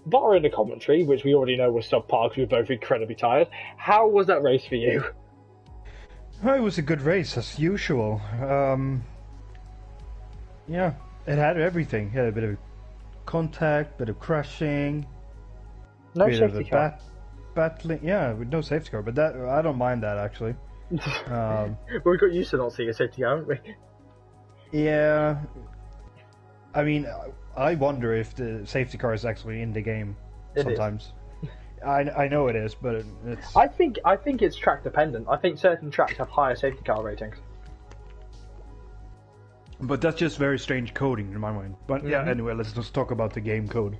barring the commentary, which we already know was subpar because we were both incredibly tired, how was that race for you? Oh, it was a good race, as usual. Yeah, it had everything. It had a bit of contact, bit of crashing, No bit safety of car. battling. Yeah, with no safety car, but that I don't mind that actually. Well, we got used to not seeing a safety car, haven't we? Yeah, I mean, I wonder if the safety car is actually in the game sometimes. I know it is, but it's. I think it's track dependent. I think certain tracks have higher safety car ratings. But that's just very strange coding in my mind. But yeah, anyway, let's just talk about the game code.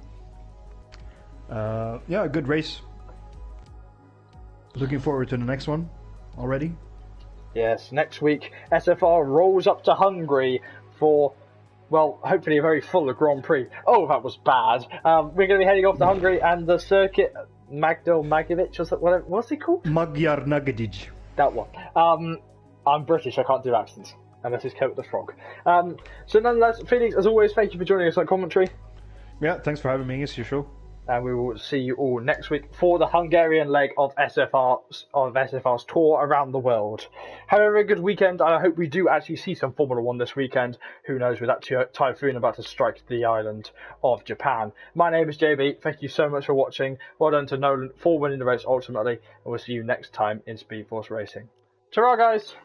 Yeah, a good race. Looking forward to the next one already. Yes, next week SFR rolls up to Hungary for, well, hopefully a very full Grand Prix. Oh, that was bad. We're going to be heading off to Hungary and the circuit Magdal Magovic, or whatever. What's it called? Magyar Nagadic. That one. I'm British, I can't do accents. Unless it's Coat the Frog. So nonetheless, Felix, as always, thank you for joining us on commentary. Yeah, thanks for having me as usual. And we will see you all next week for the Hungarian leg of SFR's tour around the world. Have a very good weekend, and I hope we do actually see some Formula 1 this weekend. Who knows, with that typhoon about to strike the island of Japan. My name is JB. Thank you so much for watching. Well done to Nolan for winning the race ultimately, and we'll see you next time in SpeedForce Racing. Ta-ra, guys!